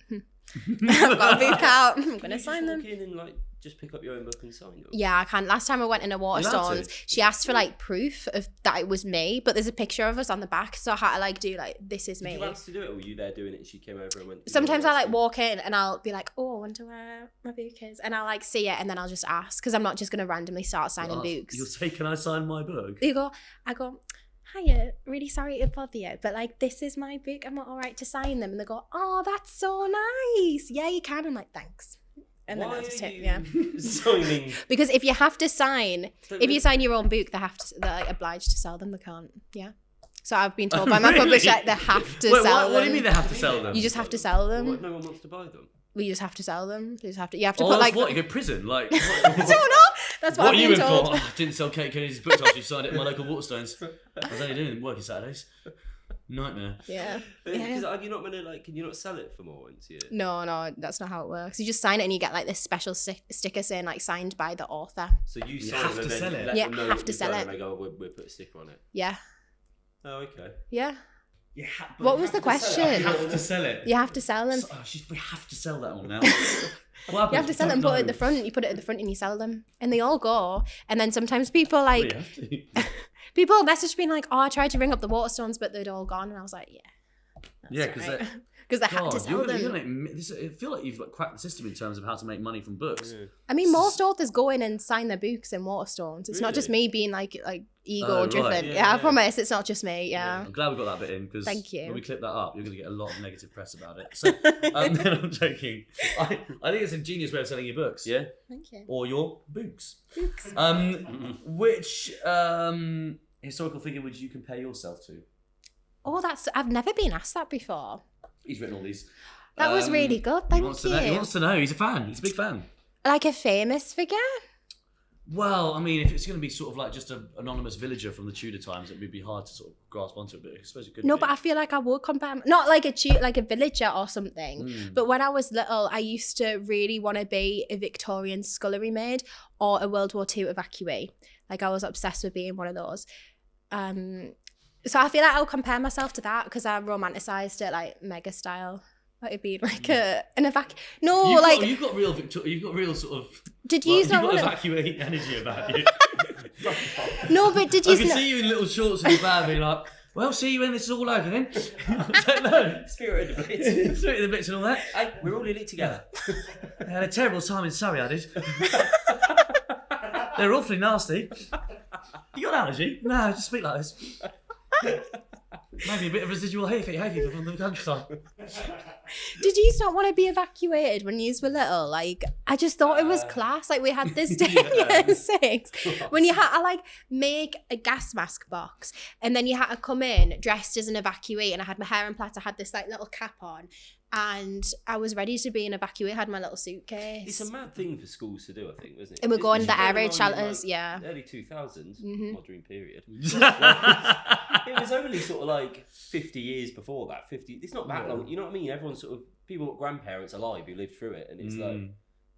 I've got a book out. I'm going to sign them.
Walk in and like just pick up your own book and sign them.
Yeah, I can. Last time I went in a Waterstones, she asked for like proof of that it was me, but there's a picture of us on the back, so I had to like do like, this is me.
Did you ask to do it, or were you there doing it and she came over and went?
Sometimes I like walk in and I'll be like, oh, I wonder where my book is, and I'll like see it and then I'll just ask, because I'm not just going to randomly start signing books.
You'll say, can I sign my book?
I go, hiya, really sorry to bother you, but like, this is my book, I'm not all right to sign them. And they go, oh, that's so nice. Yeah, you can. I'm like, thanks. And then
Why
I just
are
hit,
you signing?
Because if you have to sign, if you sign your own book, they're like obliged to sell them. They can't. Yeah. So I've been told by my publisher they have to sell them.
What do you mean they have to sell them?
You just have to sell them.
What, no one wants to buy them?
Well, you just have to sell them. You have to
Oh,
put
that's
like.
what? You go to prison? Like,
I don't know. That's what
what
I've
are you
been
in
told.
for? Oh, I didn't sell Kate Kennedy's books after you signed it at my local Waterstones. I was only doing working Saturdays. Nightmare.
Yeah.
Because you're not gonna like, can you not sell it for more once? Yeah.
No, that's not how it works. You just sign it and you get like this special sticker saying like signed by the author.
So you sign
have
them
to
and
sell
then
it.
let
Yeah,
them know
have
that
to
you've
sell
done
it.
And they go, we'll put a sticker on it.
Yeah.
Oh, okay.
Yeah.
You
What was the question?
You have to sell it.
You have to sell them.
We have to sell that one now.
You have to sell them, put it at the front. You put it at the front and you sell them, and they all go. And then sometimes people like people message me like, "Oh, I tried to ring up the Waterstones, but they'd all gone." And I was like, "Yeah,
because
they have to sell them."
I feel like you've like cracked the system in terms of how to make money from books.
Yeah.
I mean, most authors go in and sign their books in Waterstones. It's not just me being like ego driven.
right.
Yeah, I promise it's not just me. Yeah.
I'm glad we got that bit in because
Thank you.
when we clip that up, you're going to get a lot of negative press about it. So I'm joking. I think it's a genius way of selling your books.
Yeah.
Thank you.
Or your books.
Books.
Which historical figure would you compare yourself to?
Oh, I've never been asked that before.
He's written all these.
That was really good. Thank you.
He wants to know. He's a fan. He's a big fan.
Like a famous figure?
Well, I mean, if it's going to be sort of like just an anonymous villager from the Tudor times, it would be hard to sort of grasp onto it. But I suppose it could.
No,
be.
but I feel like I would compare, not like a villager or something. But when I was little, I used to really want to be a Victorian scullery maid or a World War II evacuee. Like I was obsessed with being one of those. So I feel like I'll compare myself to that because I romanticized it like mega style. Like it'd be like an evac. No,
you've got real You've got real sort of.
Did you
You've
not
got
want to?
evacuate energy about you.
No, but did you?
I can see you in little shorts and your bag being like, "Well, see you when this is all over then." I don't know.
Spirit of the Blitz.
Spirit of the Blitz and all that.
Hey, we're all in it together.
I had a terrible time in Surrey, I did. They were awfully nasty. You got an allergy? No, just speak like this. Maybe a bit of residual hay fever from the countryside.
Did you not want to be evacuated when you were little? Like, I just thought it was class. Like, we had this day in year 6 when you had to like make a gas mask box, and then you had to come in dressed as an evacuee, and I had my hair in plaits. I had this like little cap on, and I was ready to be an evacuee. I had my little suitcase.
It's a mad thing for schools to do, I think, wasn't it?
And we're going to the air raid
in,
shelters,
like,
yeah.
Early 2000s,
Mhm.
my dream period. It was only sort of like 50 years before that. 50. It's not that long. You know what I mean? Everyone's sort of people got grandparents alive who lived through it, and it's like,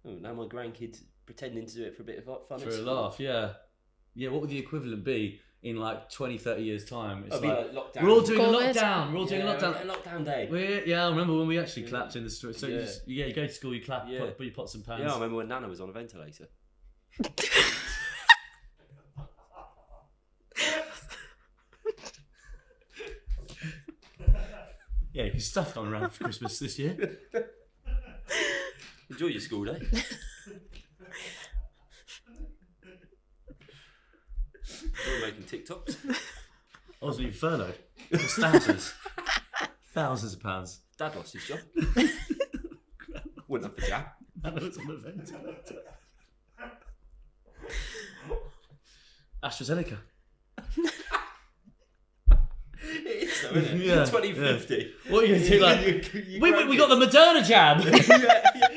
oh, now my grandkids pretending to do it for a bit of fun.
For a laugh, yeah. Yeah, what would the equivalent be in like 20, 30 years' time? It's like,
lockdown.
we're all doing a
COVID.
lockdown. We're all doing a lockdown.
A lockdown day.
I remember when we actually clapped in the street. So
Yeah.
you go to school, you clap,
Yeah.
put your pots and pans.
Yeah, I remember when Nana was on a ventilator.
Yeah, your stuff coming around for Christmas this year.
Enjoy your school day. We're making TikToks.
I wasn't even furloughed. It was thousands. Thousands of pounds.
Dad lost his job. Wouldn't have the jab.
And I was on the ventilator. AstraZeneca.
It is though, isn't it?
Yeah,
2050.
What are you going to do? Like, we got the Moderna jab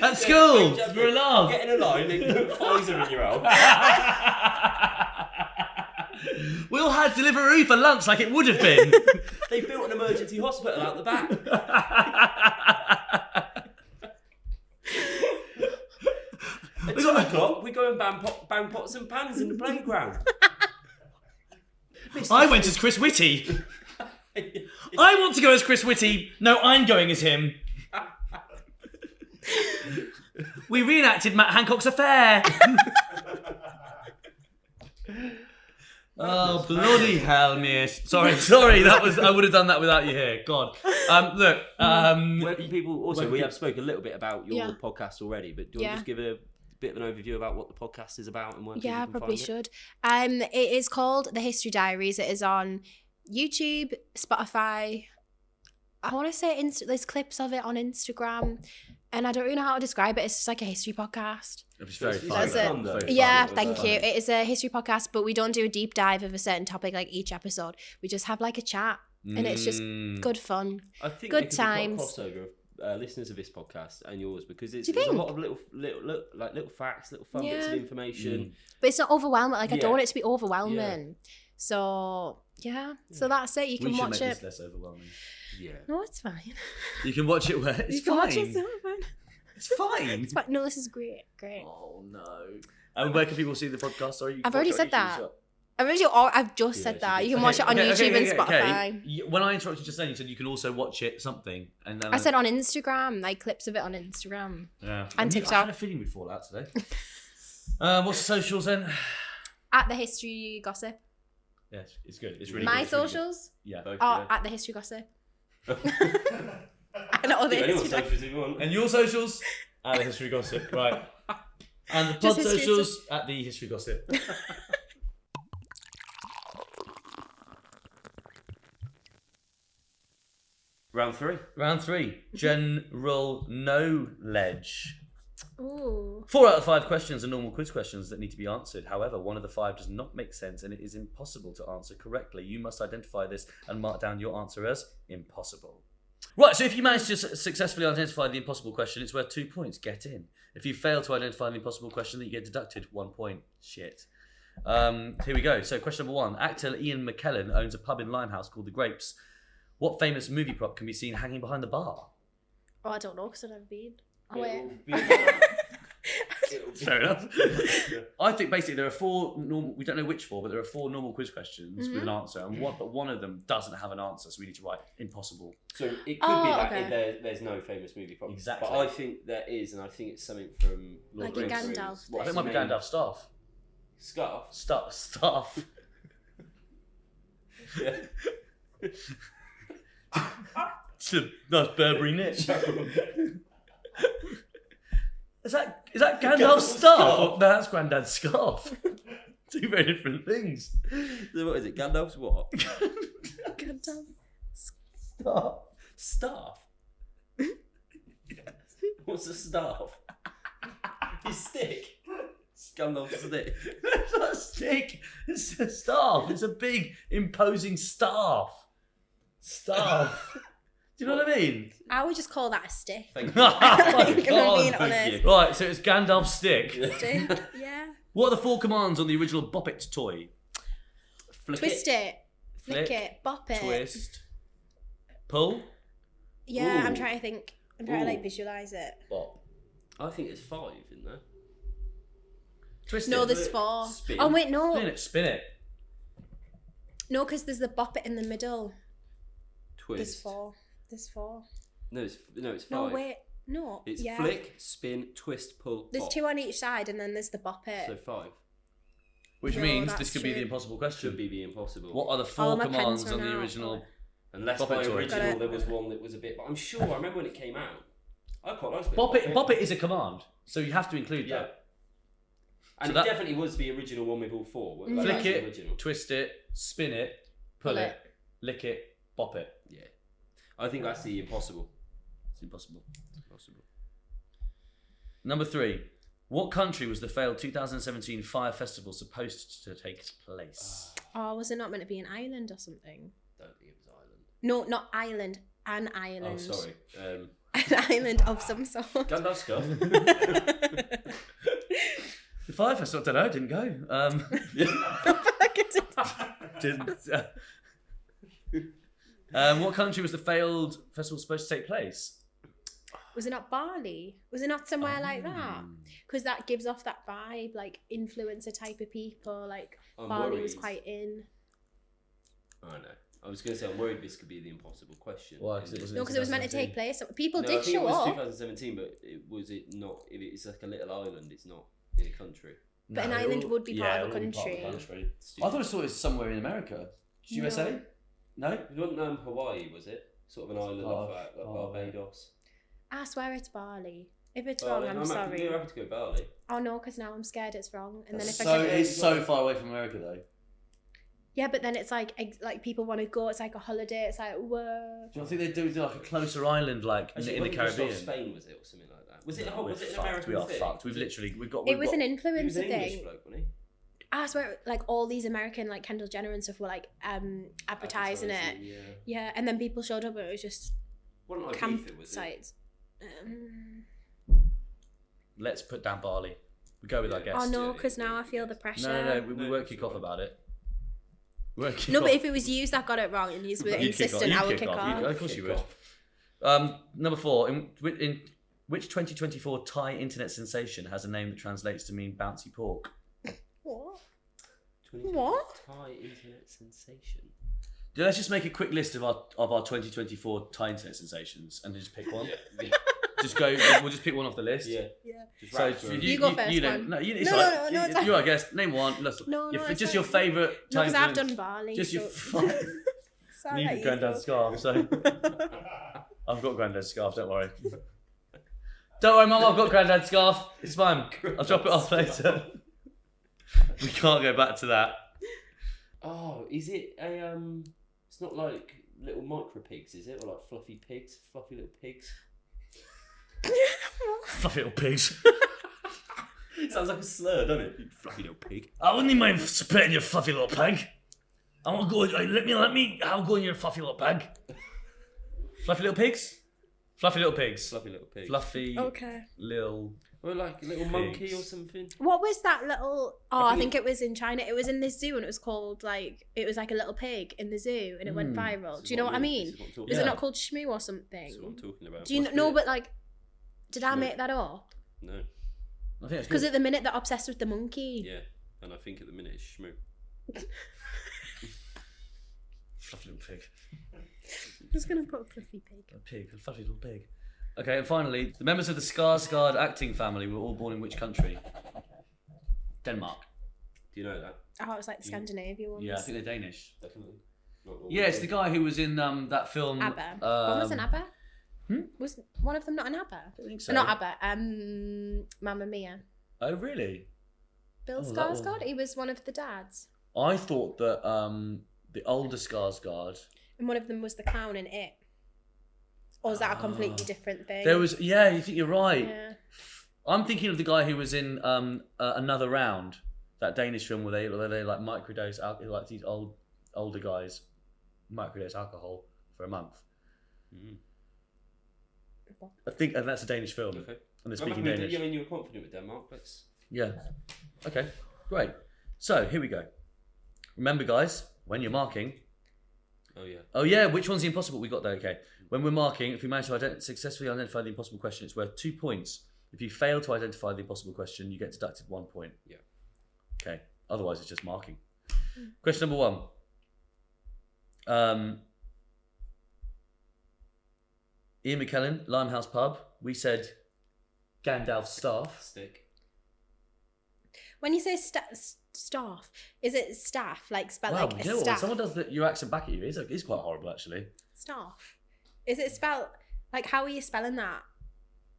at school. For a laugh.
Get in a line and put Pfizer in your arm.
We all had Deliveroo for lunch like it would have been.
They built an emergency hospital out the back. At 2 o'clock, we go and bang pots and pans in the playground.
I went as Chris Whitty. I want to go as Chris Whitty. No, I'm going as him. We reenacted Matt Hancock's affair. Oh, bloody hell, mate. Sorry. I would have done that without you here. God. Look.
Where can people also? We have spoken a little bit about your podcast already, but do you want to just give a bit of an overview about what the podcast is about and where people can
probably
find
should. It is called The History Diaries. It is on YouTube, Spotify. I want to say there's clips of it on Instagram, and I don't really know how to describe it. It's just like a history podcast.
It's very
That's
fun.
it. Yeah, thank you. It is a history podcast, but we don't do a deep dive of a certain topic like each episode. We just have like a chat, and it's just good fun.
I think
good
there could be
times.
quite a crossover of listeners of this podcast and yours, because there's
Do you
a
think?
lot of little facts, little fun bits of information.
But it's not overwhelming. Like I
Yeah.
don't want it to be overwhelming. So so that's it. You can
We should
watch
make
it.
this less overwhelming.
Yeah.
No, it's fine.
You can watch it where it's
You can
fine.
watch it. So fine.
It's fine.
It's fine. No, this is great.
Oh no. And where can people see the podcast? Sorry, you can
I've already
watch it on
said
YouTube
that.
as well.
I've just said that. You can watch it on
Okay,
YouTube and
okay.
Spotify.
When I interrupted just then, you said you can also watch it something, and then
I said on Instagram, like clips of it on Instagram.
yeah.
and
I
TikTok.
had a feeling we'd fall out today. What's the socials then?
At The History Gossip.
Yes, it's good. It's really
My
good. It's really good.
socials
Yeah.
Both,
are at The History Gossip. And all the
Do anyone
History
socials if you want.
And your socials at the History Gossip, right? And the pod
Just history
socials at the History Gossip.
Round 3.
Round 3, general knowledge.
Ooh.
4 out of 5 questions are normal quiz questions that need to be answered. However, one of the 5 does not make sense and it is impossible to answer correctly. You must identify this and mark down your answer as impossible. Right, so if you manage to successfully identify the impossible question, it's worth 2 points. Get in. If you fail to identify the impossible question, then you get deducted 1 point. Shit. Here we go. So question number 1. Actor Ian McKellen owns a pub in Limehouse called The Grapes. What famous movie prop can be seen hanging behind the bar?
Oh, I don't know because I've never been. Oh, wait.
Fair enough. I think basically there are 4 normal. We don't know which 4, but there are 4 normal quiz questions with an answer, and one of them doesn't have an answer, so we need to write impossible.
So it could be that
okay.
there's no famous movie prop.
Exactly.
But I think there is, and I think it's something from Lord
Like
of
a
the Rings.
Gandalf
I think it might be Gandalf staff.
Scarf.
Staff.
Yeah.
It's a nice Burberry knit. Is that Gandalf's staff? No, that's Grandad's scarf. 2 very different things.
So what is it? Gandalf's what?
Gandalf.
Staff. What's a staff? His stick. It's Gandalf's stick.
It's not a stick. It's a staff. It's a big, imposing staff. Staff. Do you know what I mean?
I would just call that a stick.
Thank you.
If I'm
God.
being honest.
Right, so it's Gandalf's stick.
Stick, yeah.
What are the 4 commands on the original Bop It toy?
Flick
Twist it. Flick
Flick,
it. Bop it.
Twist. Pull.
Yeah, I'm
Ooh.
trying to think. I'm trying to like
Ooh.
visualise it.
Bop.
I think it's 5, isn't there?
Twist
No,
it.
there's 4.
Spin.
Oh wait,
Spin
no.
it. Spin it.
No, because there's the bop it in the middle.
Twist.
There's 4. There's 4.
No, it's 5.
No, wait. No.
It's
yeah.
flick, spin, twist, pull,
There's
pop.
2 on each side, and then there's the bop it.
So 5.
Which
No,
means
that's
this could be the
true.
impossible question.
Should be the impossible.
What are the
Oh,
4
my pen's
commands on
run
the
out.
original?
Unless
Bop
by
It toy.
original
Got it.
there was one that was a bit. But I'm sure I remember when it came out. I quite liked it.
Bop it is a command, so you have to include
Yeah.
that.
And
So
it
that-
definitely was the original one with all 4. Like,
Mm.
Flick
that's the
it,
original.
twist it, spin it, pull
Pull
it, lick it, bop it.
Yeah. I think that's the impossible.
It's impossible.
Impossible.
Number 3. What country was the failed 2017 Fire Festival supposed to take place?
Oh, was it not meant to be an island or something?
Don't think it was Ireland.
No, not island. An island.
Oh, sorry.
An island of some sort.
Gandalf's scarf.
The Fire Festival, I don't know, it didn't go. Didn't. What country was the failed festival supposed to take place?
Was it not Bali? Was it not somewhere like that? Because that gives off that vibe, like influencer type of people. Like
I'm
Bali was
worried.
quite in.
I know. I was going to say, I'm worried this could be the impossible question.
Why? Because
No, because it was meant to take place. People
I
did
think
show
it was
up.
2017, but was it not? If it's like a little island, it's not in a country.
But an island would be part of a country.
I thought I saw it somewhere in America. USA? No?
It wasn't Hawaii, was it? Sort of an island off like Barbados.
I swear it's Bali. If it's
Bali.
wrong, I'm sorry.
You're happy to go Bali.
Oh no, because now I'm scared it's wrong. And then if
So
I get
it's so far away from America though.
yeah, but then it's like people want to go. It's like a holiday. It's like whoa.
Do you think they do like a closer island like in the Caribbean?
Spain was it or something like that? Was it?
No,
Was it an
fucked.
American
We are
thing?
fucked. We've got.
It was an
He was
influencer
an English
thing.
bloke, wasn't he?
I swear, like all these American, like Kendall Jenner and stuff, were like advertising it. Yeah, and then people showed up, and it was just
Wasn't like
camp
Ether, was it?
sites.
Let's put down Bali. We go with our guest.
Oh no, because now I feel the pressure.
No. We won't kick off about it. We won't kick
No,
off.
but if it was you that got it wrong and you were
You'd kick
insistent,
off.
I would
You'd
kick
kick
off.
Of course you would. Number 4. In which 2024 Thai internet sensation has a name that translates to mean bouncy pork?
What?
Thai internet sensation.
Let's just make a quick list of our 2024 Thai internet sensations and just pick one.
Yeah.
Just go. We'll just pick one off the list.
Yeah.
Yeah.
So
You go first,
You know,
man.
no, it's
No,
all right.
no, no, it's
You're our guest. Name one.
No,
Your,
it's
just
fine.
your favourite.
No, because
Thai
I've done
influence.
Bali.
Just your.
so- Sorry,
Need
I
a
used
granddad's
to.
scarf, so I've got granddad's scarf. Don't worry. Don't worry, Mum. I've got granddad's scarf. It's fine. I'll drop it off later. We can't go back to that.
Oh, is it a It's not like little micro pigs, is it, or like fluffy little pigs?
Fluffy little pigs.
Sounds like a slur, doesn't it? You fluffy little pig.
I wouldn't mind spitting your fluffy little pig. I want to go. Let me. I'll go in your fluffy little pig. Fluffy little pigs. Fluffy little pigs.
Fluffy little pig.
Fluffy
Okay.
little.
Or like a little monkey or something.
What was that little? Oh, I
think
think it was in China. It was in this zoo, and it was called like it was like a little pig in the zoo, and it went viral. Do you know what I mean? Is
Yeah.
it not called Shmoo or something?
That's what I'm talking about.
Do you
Must
know?
be
But like, did I
Shmoo.
make that up?
No.
I think it's
Because
good.
at the minute they're obsessed with the monkey.
Yeah. And I think at the minute it's Shmoo.
Fluffy little pig.
I'm just gonna put a fluffy pig.
A pig. A fluffy little pig. Okay, and finally, the members of the Skarsgård acting family were all born in which country? Denmark.
Do you know that?
Oh, it was like the Scandinavian ones.
Yeah, I think they're Danish.
Definitely. Not all
Yeah, it's
of
the
them.
guy who was in that film.
ABBA. One was an ABBA.
Hmm?
Was one of them not an ABBA?
I think so.
Not ABBA. Mamma Mia.
Oh, really?
Bill
Oh, that
Skarsgård.
one.
He was one of the dads,
I thought that the older Skarsgård.
and one of them was the clown in It. Or is that a completely different thing?
There was, yeah, you think you're right.
Yeah.
I'm thinking of the guy who was in Another Round, that Danish film where they like microdose alcohol, like these older guys microdose alcohol for a month. I think, and that's a Danish film,
Okay.
and they're speaking
I
Danish.
mean, you were confident with Denmark. Let's.
Yeah. Okay. Great. So here we go. Remember, guys, when you're marking.
Oh yeah.
Oh yeah, which one's the impossible? We got that. Okay. When we're marking, if we manage to successfully identify the impossible question, it's worth 2 points. If you fail to identify the impossible question, you get deducted 1 point.
Yeah.
Okay. Otherwise, it's just marking. Question number 1. Ian McKellen, Limehouse Pub. We said Gandalf's staff.
Stick.
When you say staff, is it staff like spelled
Wow,
like
you
a
know what? When
staff?
someone does your accent back at you, it's quite horrible, actually.
Staff. Is it spelled like how are you spelling that?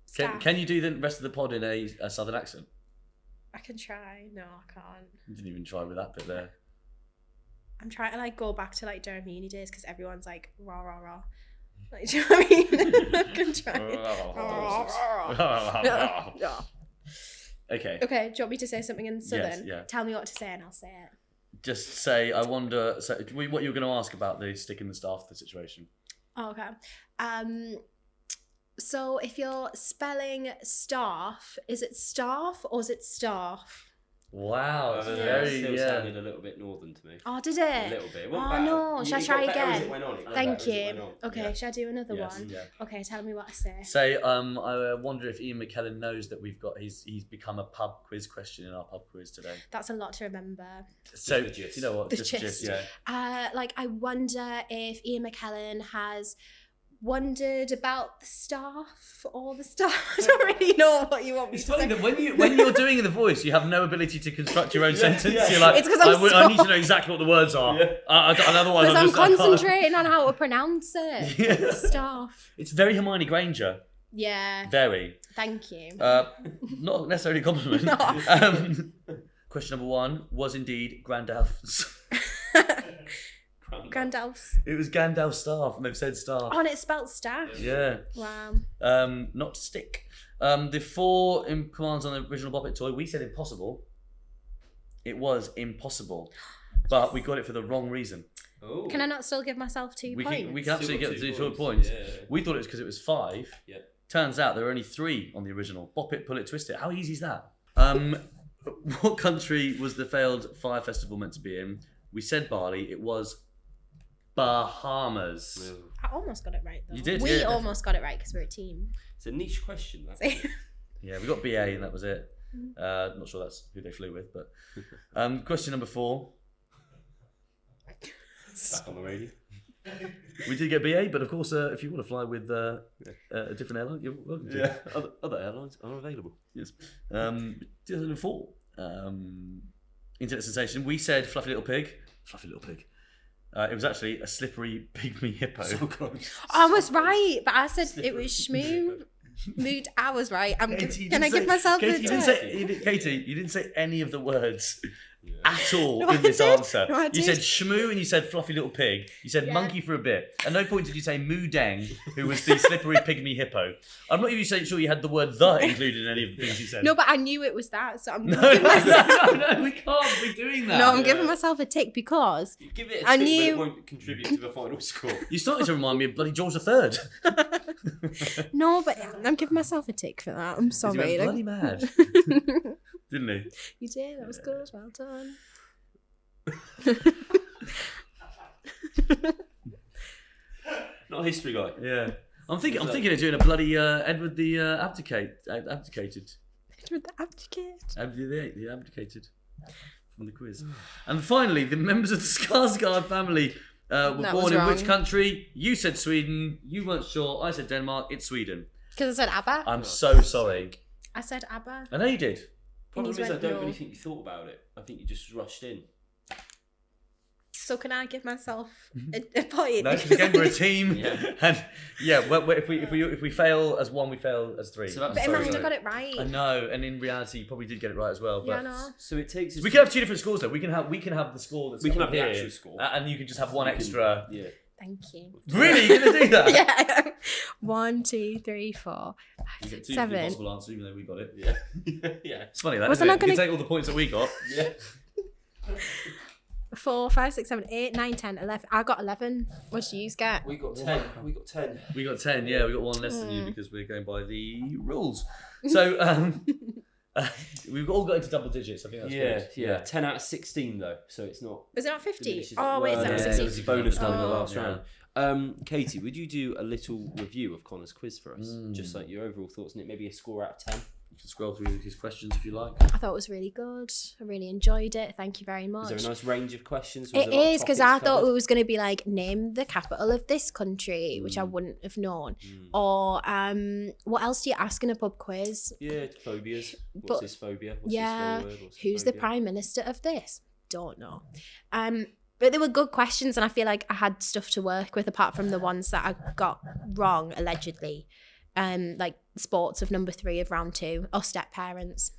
Staff.
Can you do the rest of the pod in a southern accent?
I can try. No, I can't.
You didn't even try with that bit there.
I'm trying to like go back to like Durham uni days because everyone's like rah rah rah. Like, do you know what I mean? I can try. Yeah.
Okay.
Okay, do you want me to say something in Southern?
yeah.
Tell me what to say and I'll say it.
Just say, I wonder. So, what you were going to ask about the stick in the staff the situation?
Oh, okay. So if you're spelling staff, is it staff or is it staff?
Wow, it's
It
very
still sounded a little bit northern to me.
Oh, did
A
it?
little bit. It
Oh
wasn't bad.
no, shall I
It
try
got better as
again?
it went on. It got
Thank
better as it
you.
went on.
Okay,
Yeah.
shall I do another
Yes,
one?
yeah.
Okay, tell me what to say.
So, I wonder if Ian McKellen knows that he's become a pub quiz question in our pub quiz today.
That's a lot to remember.
So,
the gist.
you know what?
The
Just
gist.
yeah.
I wonder if Ian McKellen has wondered about the staff or the staff. I don't really know what you want me
It's
to
funny
say.
that when you're doing the voice, you have no ability to construct your own sentence.
yeah.
You're like,
It's 'cause I'm
I need to know exactly what the words are.
Yeah.
Otherwise,
Because
I'm
I'm
just I can't-
concentrating on how to pronounce it.
Yeah.
Staff.
It's very Hermione Granger.
Yeah.
Very.
Thank you.
Not necessarily a compliment.
No.
Question number 1 was indeed Gandalf's.
Gandalf's.
It was Gandalf's staff, and they've said staff.
Oh, and it's spelled staff.
Yeah.
Wow.
Not to stick. The 4 commands on the original Bobbit toy, we said impossible. It was impossible, but we got it for the wrong reason.
Oh.
Can I not still give myself 2
We
points?
can absolutely
Still
get
got
the
2
2 points.
Yeah.
We thought it was because it was 5.
Yeah.
Turns out there were only 3 on the original. Bop it, pull it, twist it. How easy is that? What country was the failed fire festival meant to be in? We said Bali. It was Bahamas.
I almost got it right though.
You did,
We
yeah.
almost got it right because we're a team.
It's a niche question. That.
Yeah, we got BA and that was it. Not sure that's who they flew with, but question number 4.
Back on the radio.
We did get BA, but of course, if you want to fly with a different airline, you're welcome to.
Yeah. Other airlines are available.
Yes. 2004. Internet sensation. We said fluffy little pig. Fluffy little pig. It was actually a slippery pygmy hippo.
So close.
I was right, but I said it was Shmoo. Mood. I was right. Can I give myself
Katie,
the
you didn't
tip?
Katie, you didn't say any of the words at all
No,
in
I
this
did.
answer.
No, I
You
did.
said shmoo and you said fluffy little pig. You said
Yeah.
monkey for a bit. At no point did you say moo deng, who was the slippery pygmy hippo. I'm not even sure you had the word the included in any of the things you said.
No, but I knew it was that, so I'm
no,
giving myself.
no, we can't be doing that.
No, I'm giving myself a tick because
Give it a
I
tick, but
knew-
it won't contribute to the final score.
You started to remind me of bloody George III.
no, but I'm giving myself a tick for that. I'm
He
sorry.
went
Like,
bloody mad. Didn't he?
you did. That was good. Well done.
Not a history guy.
Yeah. I'm thinking of doing a bloody Edward the abdicated.
With the abdicate.
Edward the abdicated from the quiz. And finally, the members of the Skarsgård family were
That
born
was
in which
wrong.
country? You said Sweden. You weren't sure. I said Denmark. It's Sweden.
Because I said ABBA.
I'm so sorry.
I said ABBA.
I know you did.
Problem
he's
is, I
went
don't
no.
really think you thought about it. I think you just rushed in.
So can I give myself a point?
No, because again we're a team,
Yeah.
and yeah, well, if we fail as one, we fail as 3.
So that's
But
sorry,
imagine I
sorry.
got it right.
I know, and in reality, you probably did get it right as well. But
Yeah, I know.
So it takes us.
we can have 2 different scores though. We can have the score that's
We can
up
have the
here,
actual score.
and you can just have one
We can-
extra.
Yeah.
Thank you.
Really, you're gonna do that?
Yeah. 1, 2, 3, 4,
You get 2
7.
possible answers, even though we got it.
Yeah. Yeah.
It's funny that.
Was I
Isn't
not
it? You
gonna-
can take all the points that we got.
Yeah.
4, 5, 6, 7, 8, 9, 10, 11. I got 11. What did you get?
We got 10. We got 10.
We got 10. Yeah, we got 1 less than
Hmm.
you because we're going by the rules. So we've all got into double digits. I think that's
Yeah,
good.
yeah. 10 out of 16 though, so it's not.
Was it not 50?
diminishes it.
Oh, wait, is
Well,
that
yeah,
It
16?
was a bonus one in the
Oh.
last
Yeah.
round. Katie, would you do a little review of Connor's quiz for us? Just like your overall thoughts on it, maybe a score out of 10.
You can scroll through his questions if you like.
I thought it was really good. I really enjoyed it. Thank you very
Is
much.
there a nice range of questions? Was
It
there a lot of
is because I
topics
thought
covered?
it was going to be like name the capital of this country, which I wouldn't have known, or what else do you ask in a pub quiz?
Yeah, phobias. What's
But-
his phobia? What's
Yeah,
his word? What's his
who's the
phobia?
prime minister of this? Don't know. But they were good questions, and I feel like I had stuff to work with apart from the ones that I got wrong allegedly, like sports of number 3 of round 2 or step parents.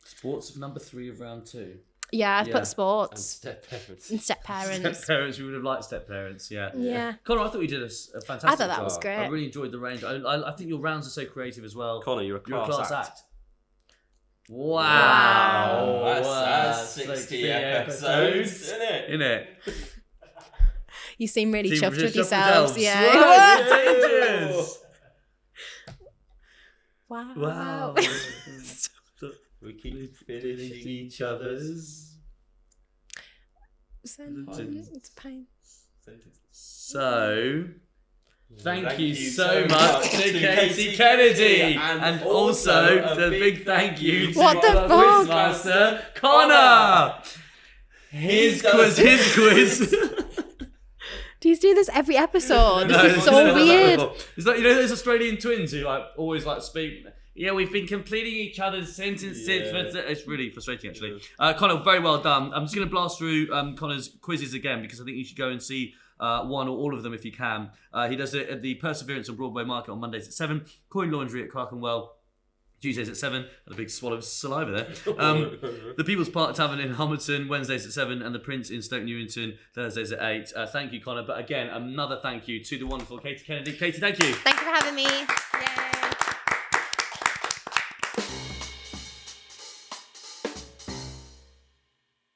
Sports of number 3 of round 2.
Yeah, I've
Yeah.
put
And
sports
step parents.
and step
Step
parents.
parents, we would have liked step parents, yeah.
Yeah.
Connor, I thought you did a fantastic
I thought that was
job.
great.
I really enjoyed the range. I think your rounds are so creative as well.
Connor, you're a
You're a
class,
class
act.
act. Wow.
That's 60 episodes, isn't it?
Innit?
You seem really
Seem
chuffed
really
with
chuffed
yourselves.
with
Yeah.
yourselves. Wow,
Yeah.
contagious.
Wow.
Wow.
We keep finishing each other's.
It's pain.
So, thank you so much to Katie Kennedy, and also a big thank you to
What the
our
fuck?
quizmaster Connor. His quiz.
Do you do this every episode?
No,
This is so weird.
It's like, you know, those Australian twins who like always like speak. Yeah, we've been completing each other's sentences. It's really frustrating, actually. Connor, very well done. I'm just going to blast through Connor's quizzes again because I think you should go and see one or all of them if you can. He does it at the Perseverance on Broadway Market on Mondays at 7, Coin Laundry at Clerkenwell Tuesdays at 7, and a big swallow of saliva there. The People's Park Tavern in Homerton, Wednesdays at 7, and the Prince in Stoke Newington, Thursdays at 8. Thank you, Connor. But again, another thank you to the wonderful Katie Kennedy. Katie, thank you.
Thank you for having me. Yay.